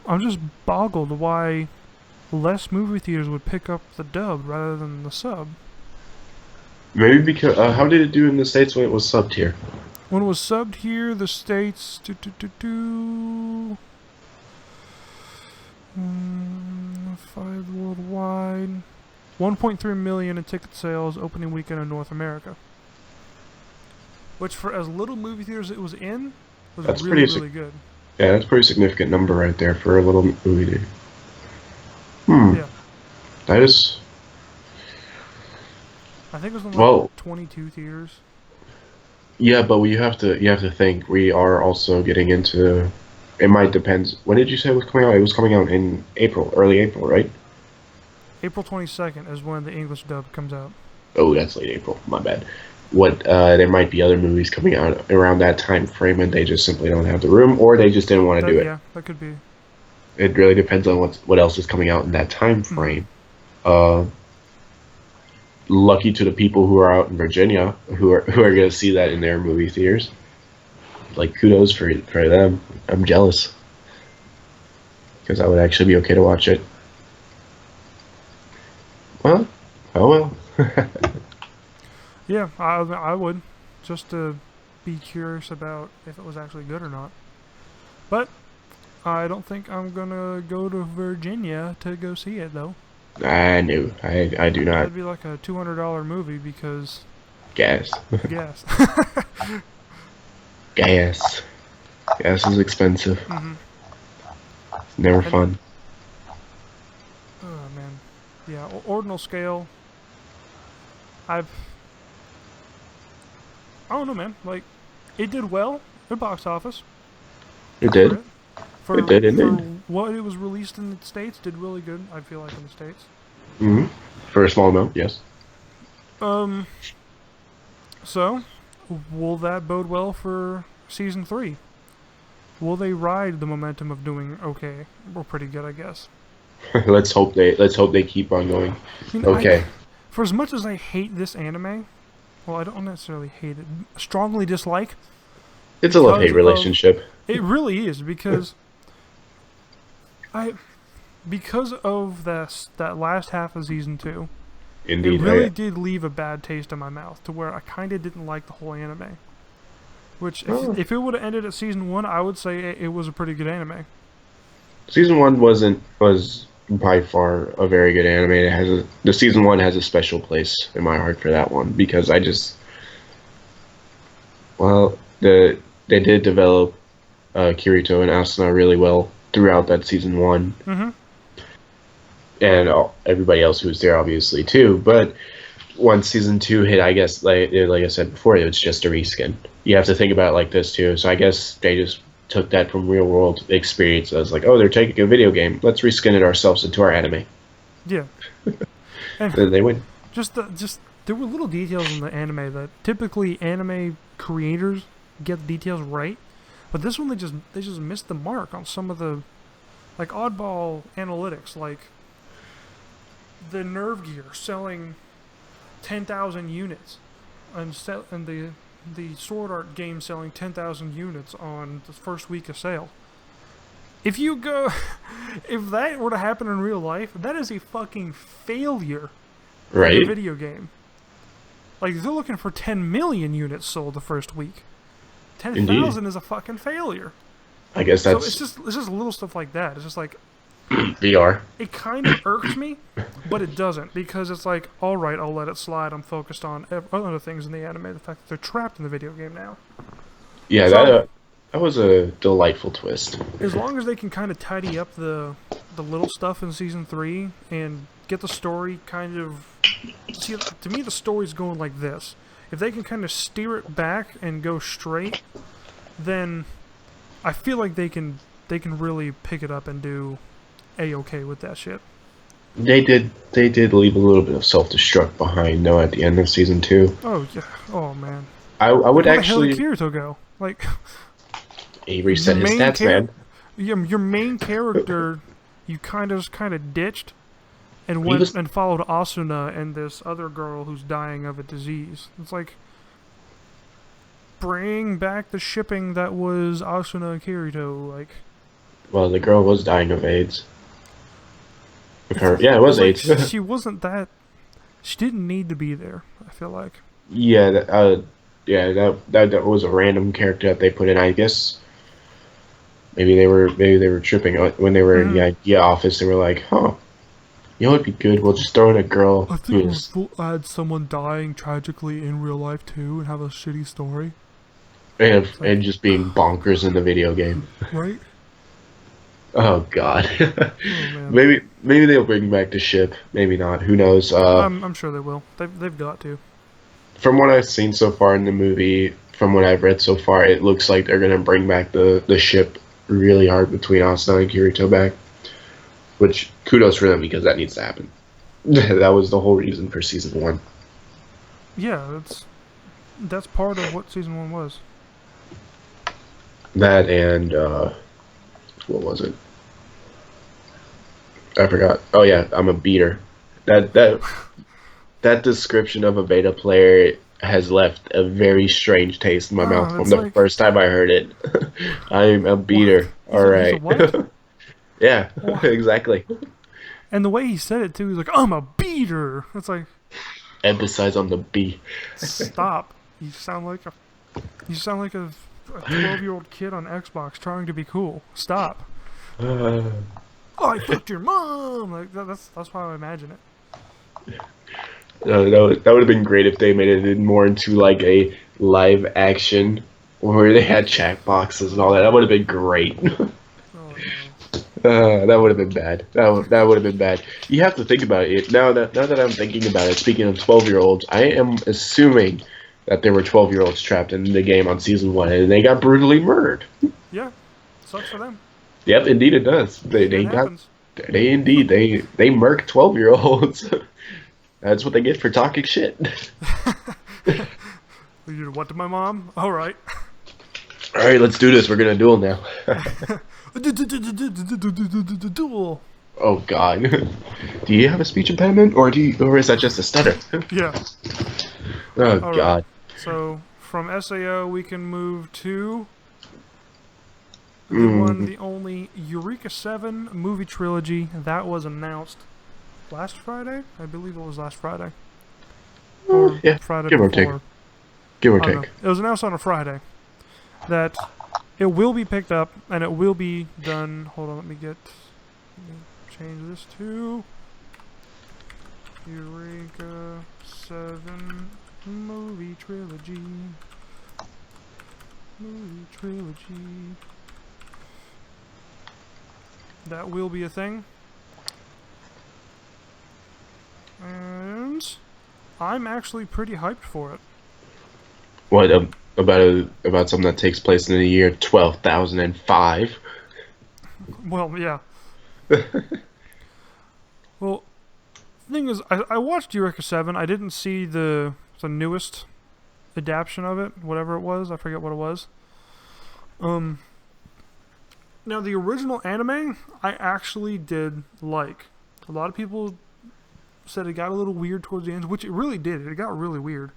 I'm just boggled why less movie theaters would pick up the dub rather than the sub. Maybe because how did it do in the States when it was subbed here? When it was subbed here, the states 5 worldwide, 1.3 million in ticket sales opening weekend in North America. Which, for as little movie theaters it was in, was That's really, pretty. really good. Yeah, that's a pretty significant number right there for a little movie. Dude. Hmm. Yeah. That is. I think it was in like Well, 22 theaters. yeah, but you have to think we are also getting into. It might depend. When did you say it was coming out? It was coming out in April, early April, right? April 22nd is when the English dub comes out. Oh, that's late April. My bad. What there might be other movies coming out around that time frame, and they just simply don't have the room, or they just didn't want to do it. Yeah, that could be. It really depends on what else is coming out in that time Mm-hmm. frame. Uh, Lucky to the people who are out in Virginia who are going to see that in their movie theaters. Like kudos for them. I'm jealous because I would actually be okay to watch it. Well, oh well. Yeah, I would. Just to be curious about if it was actually good or not. But I don't think I'm gonna go to Virginia to go see it though. I knew. I do not That'd be like a $200 movie because gas. gas. Gas. Gas is expensive. Mm-hmm. Never fun. Oh man, yeah. Ordinal scale. I don't know, man. Like, it did well at box office. It did. For It did, it for did. what it was released in the States, did really good. I feel like in the States. Hmm. For a small amount, yes. Um. So, will that bode well for season 3? Will they ride the momentum of doing okay or pretty good? I guess. Let's hope they keep on going. I mean, Okay. For as much as I hate this anime, well, I don't necessarily hate it. Strongly dislike. It's a love-hate relationship. It really is because because of that last half of season 2, Indeed. it really did leave a bad taste in my mouth to where I kind of didn't like the whole anime. Which, if it would have ended at season 1, I would say it was a pretty good anime. Season 1 was by far a very good anime. The season 1 has a special place in my heart for that one because they did develop Kirito and Asuna really well throughout that season 1. Mm-hmm. And everybody else who was there obviously too. But once season 2 hit, I guess like I said before, it was just a reskin. You have to think about it like this too. So I guess they just took that from real world experience as like, oh, they're taking a video game. Let's reskin it ourselves into our anime. Yeah. And then they win. Just there were little details in the anime that typically anime creators get the details right. But this one, they just missed the mark on some of the like oddball analytics, like the nerve gear selling 10,000 units, and the Sword Art game selling 10,000 units on the first week of sale. If that were to happen in real life, that is a fucking failure. Right. In a video game. Like, they're looking for 10 million units sold the first week. 10,000 is a fucking failure. I guess that's... So it's just little stuff like that. It's just like... VR. It kind of irks me, but it doesn't. Because it's like, alright, I'll let it slide. I'm focused on other things in the anime. The fact that they're trapped in the video game now. Yeah, So, that was a delightful twist. As long as they can kind of tidy up the little stuff in Season 3 and get the story kind of... See, to me, the story's going like this. If they can kind of steer it back and go straight, then I feel like they can really pick it up and do A-okay with that shit. They did leave a little bit of self-destruct behind, though, at the end of Season 2. Oh, yeah. Oh, man. I would actually... Where the hell did Kirito go? Like... He reset his stats, man. Your main character, you kind of ditched, and went and followed Asuna and this other girl who's dying of a disease. It's like, bring back the shipping that was Asuna and Kirito. Like, well, the girl was dying of AIDS. Yeah, it was like, AIDS. She wasn't that. She didn't need to be there. I feel like. Yeah, that was a random character that they put in. I guess maybe they were tripping when they were in the idea office. They were like, "Huh, you know, it'd be good. We'll just throw in a girl." I think we'll add someone dying tragically in real life too, and have a shitty story. And just being bonkers in the video game. Right. Oh God. Oh, maybe they'll bring back the ship. Maybe not. Who knows? I'm sure they will. They've got to. From what I've seen so far in the movie, from what I've read so far, it looks like they're gonna bring back the ship really hard between Asuna and Kirito back. Which, kudos for them, because that needs to happen. That was the whole reason for Season 1. Yeah, that's part of what Season 1 was. That and, what was it? I forgot. Oh yeah, I'm a beater. That description of a beta player has left a very strange taste in my mouth from the first time I heard it. I'm a beater. All right. Yeah, exactly. And the way he said it too, he's like, "I'm a beater." It's like, emphasize on the B. Stop. You sound like a 12-year-old kid on Xbox trying to be cool. Stop. I fucked your mom. Like that's how I imagine it. That would have been great if they made it more into like a live action where they had chat boxes and all that. That would have been great. That would have been bad. That would have been bad. You have to think about it. Now that I'm thinking about it, speaking of 12-year-olds, I am assuming that there were 12-year-olds trapped in the game on Season 1, and they got brutally murdered. Yeah, sucks for them. Yep, indeed it does. They murked 12-year-olds. That's what they get for talking shit. What to my mom? All right. All right, let's do this. We're gonna duel now. Duel. Oh God. Do you have a speech impediment, or is that just a stutter? Yeah. Oh all God. Right. So from SAO we can move to the one, the only Eureka 7 movie trilogy that was announced last Friday. I believe it was last Friday. Or yeah. Friday Give or before. take. Give or take. It was announced on a Friday that it will be picked up and it will be done. Hold on, let me change this to Eureka 7 movie trilogy. Movie trilogy. That will be a thing. And I'm actually pretty hyped for it. What about something that takes place in the year 12,005? Well, yeah. Well, the thing is, I watched Eureka 7. I didn't see the newest adaptation of it, whatever it was. I forget what it was. Um, Now the original anime, I actually did like. A lot of people said it got a little weird towards the end, which it really did. It got really weird,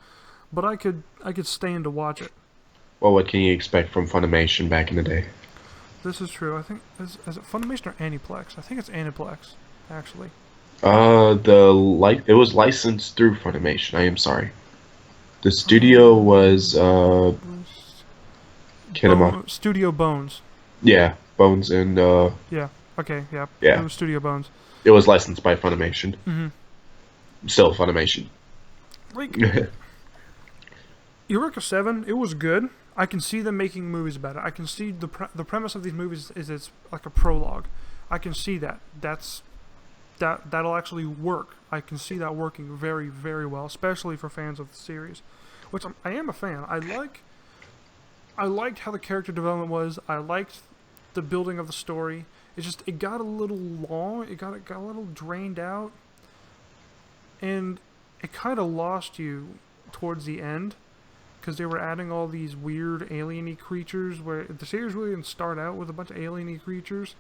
but I could stand to watch it. Well, what can you expect from Funimation back in the day? This is true. I think is it Funimation or Aniplex? I think it's Aniplex, actually. It was licensed through Funimation. I am sorry. The studio was Kinema. Studio Bones. Yeah, Bones and Yeah. Okay. Yeah. It yeah, was Studio Bones. it was licensed by Funimation. Mm-hmm. Still Funimation. Like Eureka 7, it was good. I can see them making movies about it. I can see the premise of these movies is it's like a prologue. I can see that. That'll actually work. I can see that working very, very well, especially for fans of the series, which I am a fan. I liked how the character development was. I liked the building of the story. It's just it got a little long. It got a little drained out, and it kind of lost you towards the end because they were adding all these weird alien-y creatures. Where the series really didn't start out with a bunch of alien-y creatures,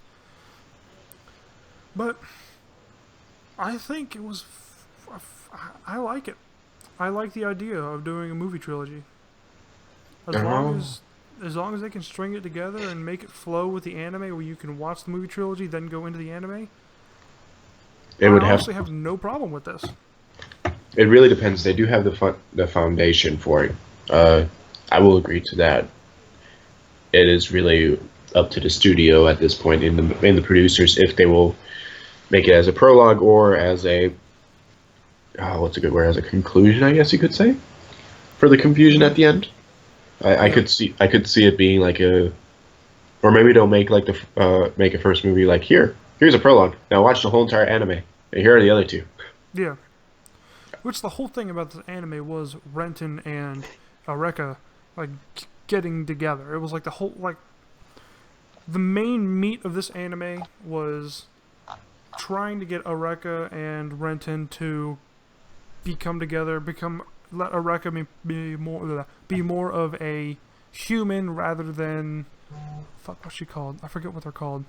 but I think it was. I like it. I like the idea of doing a movie trilogy. As long as they can string it together and make it flow with the anime, where you can watch the movie trilogy, then go into the anime. I honestly have no problem with this. It really depends. They do have the foundation for it. I will agree to that. It is really up to the studio at this point in the producers if they will make it as a prologue or as a what's a good word, as a conclusion, I guess you could say, for the confusion at the end. I could see it being like or maybe they'll make like make a first movie like here's a prologue. Now watch the whole entire anime. And here are the other two. Yeah. Which the whole thing about the anime was Renton and Eureka like getting together. It was like the main meat of this anime was trying to get Eureka and Renton to become together, let Eureka be more of a human rather than what's she called? I forget what they're called.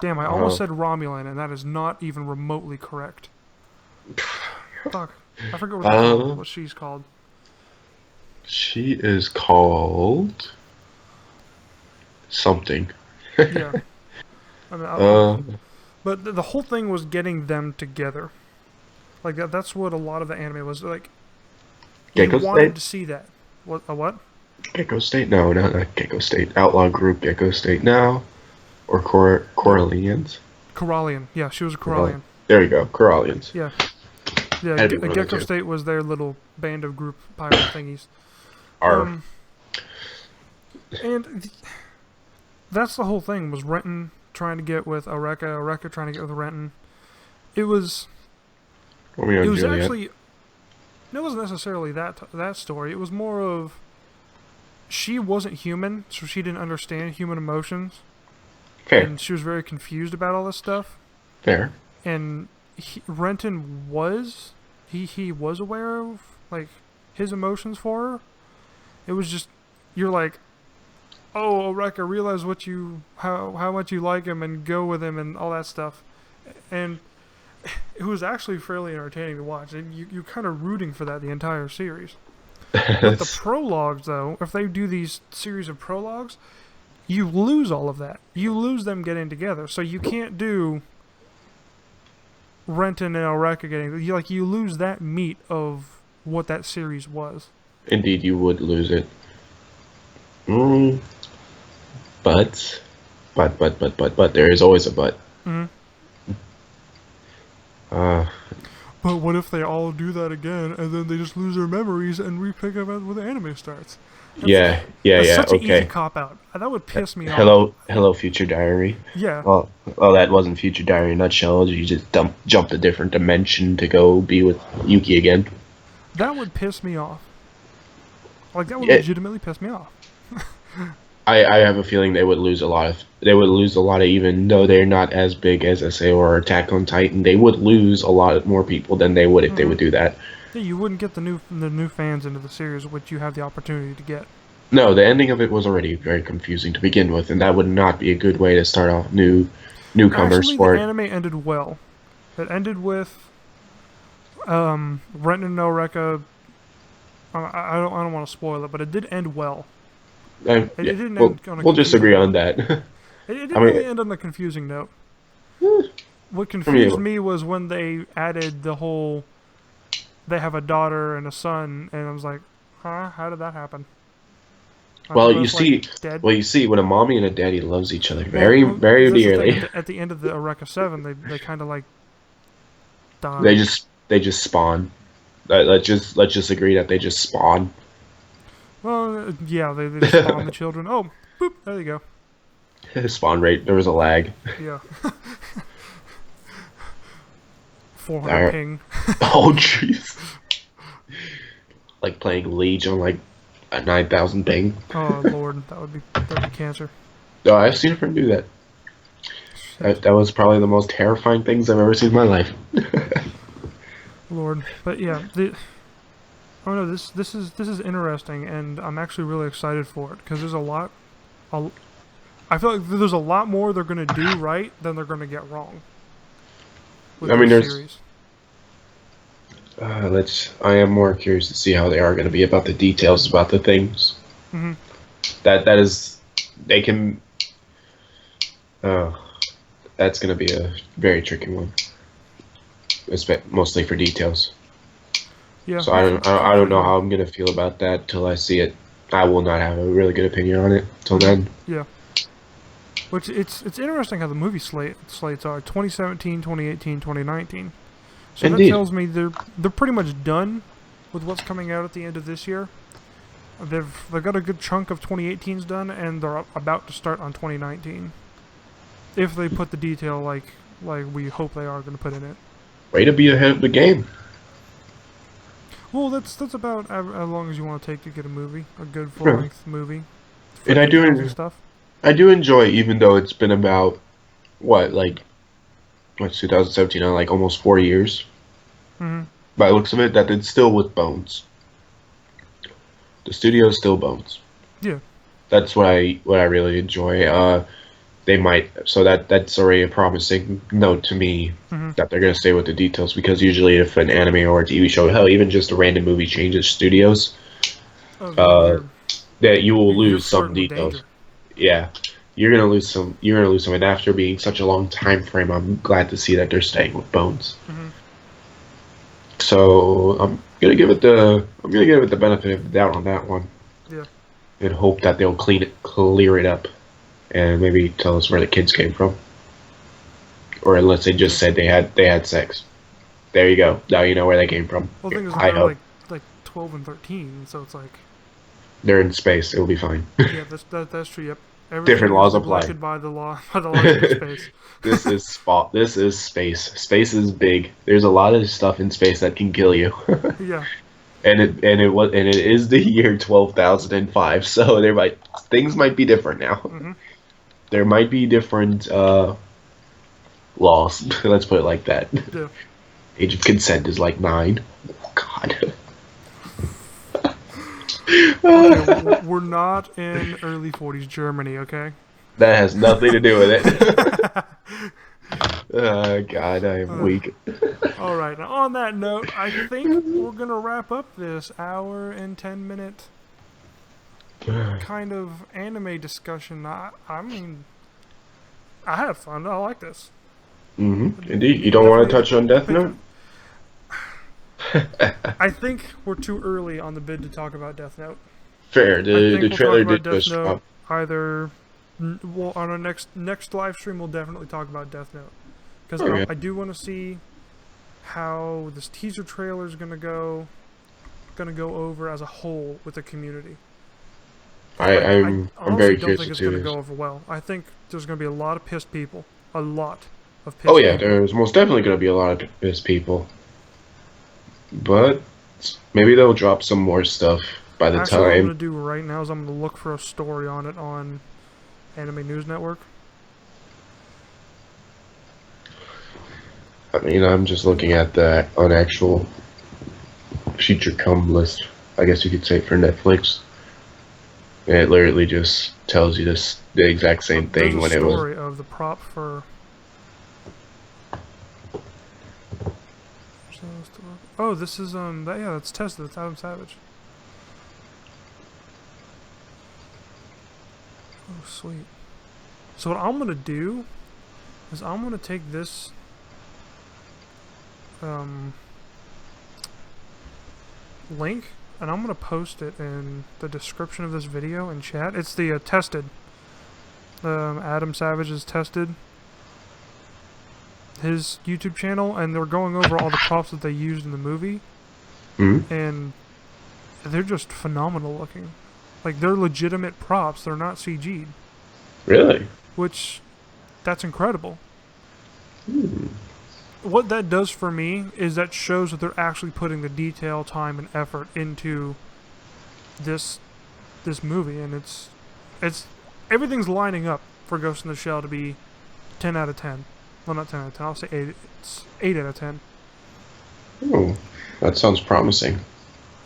Damn, I almost said Romulan, and that is not even remotely correct. Fuck, I forget what she's called. She is called something. Yeah. I mean, but the whole thing was getting them together. Like that's what a lot of the anime was like. Gecko you wanted State? to see that. What? Gecko State? No, not Gecko State. Outlaw Group Gecko State now, or Corallians. Corallian. Yeah, she was a Corallian. There you go, Corallians. Yeah. Yeah, Gecko State was their little band of group pirate thingies. And that's the whole thing, was Renton trying to get with Eureka, Eureka trying to get with Renton. It was actually... It wasn't necessarily that story. It was more of... She wasn't human, so she didn't understand human emotions. Fair. And she was very confused about all this stuff. Fair. And Renton was... He was aware of, like, his emotions for her. It was just... You're like... Oh, Eureka, realize how much you like him and go with him and all that stuff. And it was actually fairly entertaining to watch. And you're kind of rooting for that the entire series. But the prologues, though, if they do these series of prologues, you lose all of that. You lose them getting together. So you can't do Renton and Eureka getting... You lose that meat of what that series was. Indeed, you would lose it. But there is always a but. Mm-hmm. But what if they all do that again, and then they just lose their memories, and we pick up when the anime starts? That's such an easy cop-out. That would piss me off. Hello, Future Diary. Yeah. Well, that wasn't Future Diary in a nutshell. You just jumped a different dimension to go be with Yuki again. That would piss me off. Like, that would legitimately piss me off. I have a feeling they would lose a lot of, even though they're not as big as SA or Attack on Titan, they would lose a lot more people than they would if they would do that. Yeah, you wouldn't get the new fans into the series, which you have the opportunity to get. No, the ending of it was already very confusing to begin with, and that would not be a good way to start off newcomers Actually, the for it. anime ended well. It ended with Ren and Noreka. I don't want to spoil it, but it did end well. It, Yeah, it didn't end on a we'll just confusing agree on note. that. It I didn't mean, really end on a confusing note. What I mean, confused me was when they added the whole they have a daughter and a son, and I was like, huh? How did that happen? Are they well, you both like see, dead? when a mommy and a daddy loves each other Well, very, very that's the thing. dearly, At the end of the Eureka 7, they kind of like they died. just spawn. Let's just agree that they just spawn. Well, yeah, they just spawn the children. Oh, boop, there you go. Spawn rate. There was a lag. Yeah, 400 Alright. ping. Oh jeez. Like playing Liege on like a 9,000 ping. Oh lord, that'd be cancer. Oh, I've seen a friend do that. Shit, That was probably the most terrifying things I've ever seen in my life. lord. But yeah, oh no, this is interesting, and I'm actually really excited for it because there's a lot. I feel like there's a lot more they're gonna do right than they're gonna get wrong with I mean, this there's. series. I am more curious to see how they are going to be about the details about the things. Hmm. That is, they can. Uh, that's going to be a very tricky one, mostly for details. Yeah, So I don't hopefully know they'll. how I'm going to feel about that till I see it. I will not have a really good opinion on it till then. Yeah. Which it's interesting how the movie slates are 2017, 2018, 2019. So that Indeed. tells me they're pretty much done with what's coming out at the end of this year. They've got a good chunk of 2018's done, and they're about to start on 2019. If they put the detail like we hope they are going to put in it. Way to be ahead of the game. Well, that's about as long as you want to take to get a movie, a good full length movie for And details and stuff. I do enjoy, even though it's been about what, like, what's 2017, like almost 4 years. Hmm. By the looks of it, that it's still with Bones. The studio is still Bones. Yeah. That's what I really enjoy. They might, so that's already a promising note to me Hmm. that they're gonna stay with the details, because usually if an anime or a TV show, hell, even just a random movie changes studios, Oh yeah, uh, that you will you're lose some flirting with details. danger. Yeah, you're gonna lose some. You're gonna lose some, and after being such a long time frame, I'm glad to see that they're staying with Bones. Hmm. So I'm gonna give it the benefit of the doubt on that one, Yeah. and hope that they'll clear it up, and maybe tell us where the kids came from, or unless they Yeah. just said they had sex. There you go. Now you know where they came from. Well, the thing is that I they're hope like 12 and 13, so it's like, they're in space. It'll be fine. yeah, that's true. Yep, Different everything is laws apply. neglected by the law by the laws of space. This is spot. This is space. Space is big. There's a lot of stuff in space that can kill you. Yeah, And it is the year 12,005. So things might be different now. hmm, There might be different laws. Let's put it like that. yeah. Age of consent is like 9. Oh, God. Okay, we're not in early 40s Germany, okay? That has nothing to do with it. God, I am weak. All right. Now, on that note, I think we're gonna wrap up this hour and 10-minute kind of anime discussion. I mean, I had fun. I like this. Indeed. You don't want to touch on Death Note? I think we're too early on the bid to talk about Death Note. Fair. I think The we'll trailer talk did about Death just Note drop. either. Well, on our next live stream, we'll definitely talk about Death Note because Okay. I do want to see how this teaser trailer is gonna go over as a whole with the community. I'm honestly very don't curious think to it's see gonna this. go over well. I think there's gonna be a lot of pissed people. A lot of pissed Oh yeah, people. there's most definitely going to be a lot of pissed people. But maybe they'll drop some more stuff by the Actually, what I'm time. gonna do right now is I'm gonna look for a story on it on Anime News Network. I mean, I'm just looking at the on actual feature come list, I guess you could say, for Netflix. And it literally just tells you the exact same thing There's when a it was. story of the prop for. Oh, this is yeah, that's tested. It's Adam Savage. Oh, sweet. So what I'm gonna do is I'm gonna take this link and I'm gonna post it in the description of this video in chat. It's the tested. Adam Savage has tested his YouTube channel, and they're going over all the props that they used in the movie, and they're just phenomenal looking. Like, they're legitimate props. They're not CG'd. Really? Which, that's incredible. What that does for me is that shows that they're actually putting the detail, time, and effort into this movie, and it's everything's lining up for Ghost in the Shell to be 10 out of 10. Well, not 10 out of 10. I'll say 8. It's 8 out of 10. Oh, that sounds promising.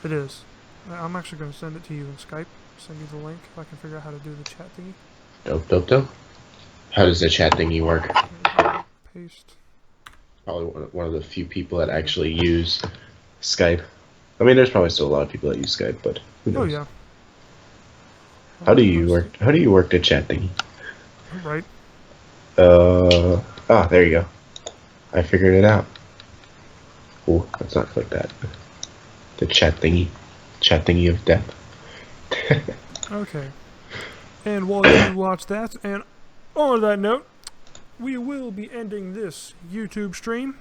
It is. I'm actually going to send it to you in Skype. Send you the link if I can figure out how to do the chat thingy. Dope, dope, dope. How does the chat thingy work? Paste. Probably one of the few people that actually use Skype. I mean, there's probably still a lot of people that use Skype, but who knows? Oh yeah. How do you work? How do you work the chat thingy? Right. There you go. I figured it out. Oh, let's not click that. The chat thingy of death. Okay. And while you watch that, and on that note, we will be ending this YouTube stream.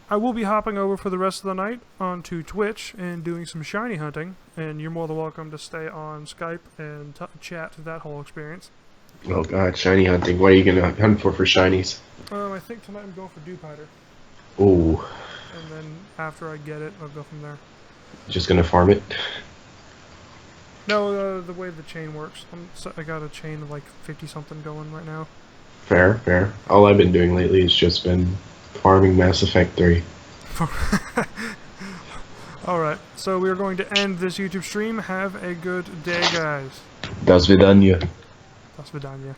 I will be hopping over for the rest of the night onto Twitch and doing some shiny hunting, and you're more than welcome to stay on Skype and chat that whole experience. Oh god, shiny hunting. What are you gonna hunt for shinies? I think tonight I'm going for Dewpider. Ooh. And then after I get it, I'll go from there. Just gonna farm it? No, the way the chain works. I got a chain of like 50 something going right now. Fair, fair. All I've been doing lately has just been farming Mass Effect 3. Alright, so we are going to end this YouTube stream. Have a good day, guys. Das vidanya. Das vidanya.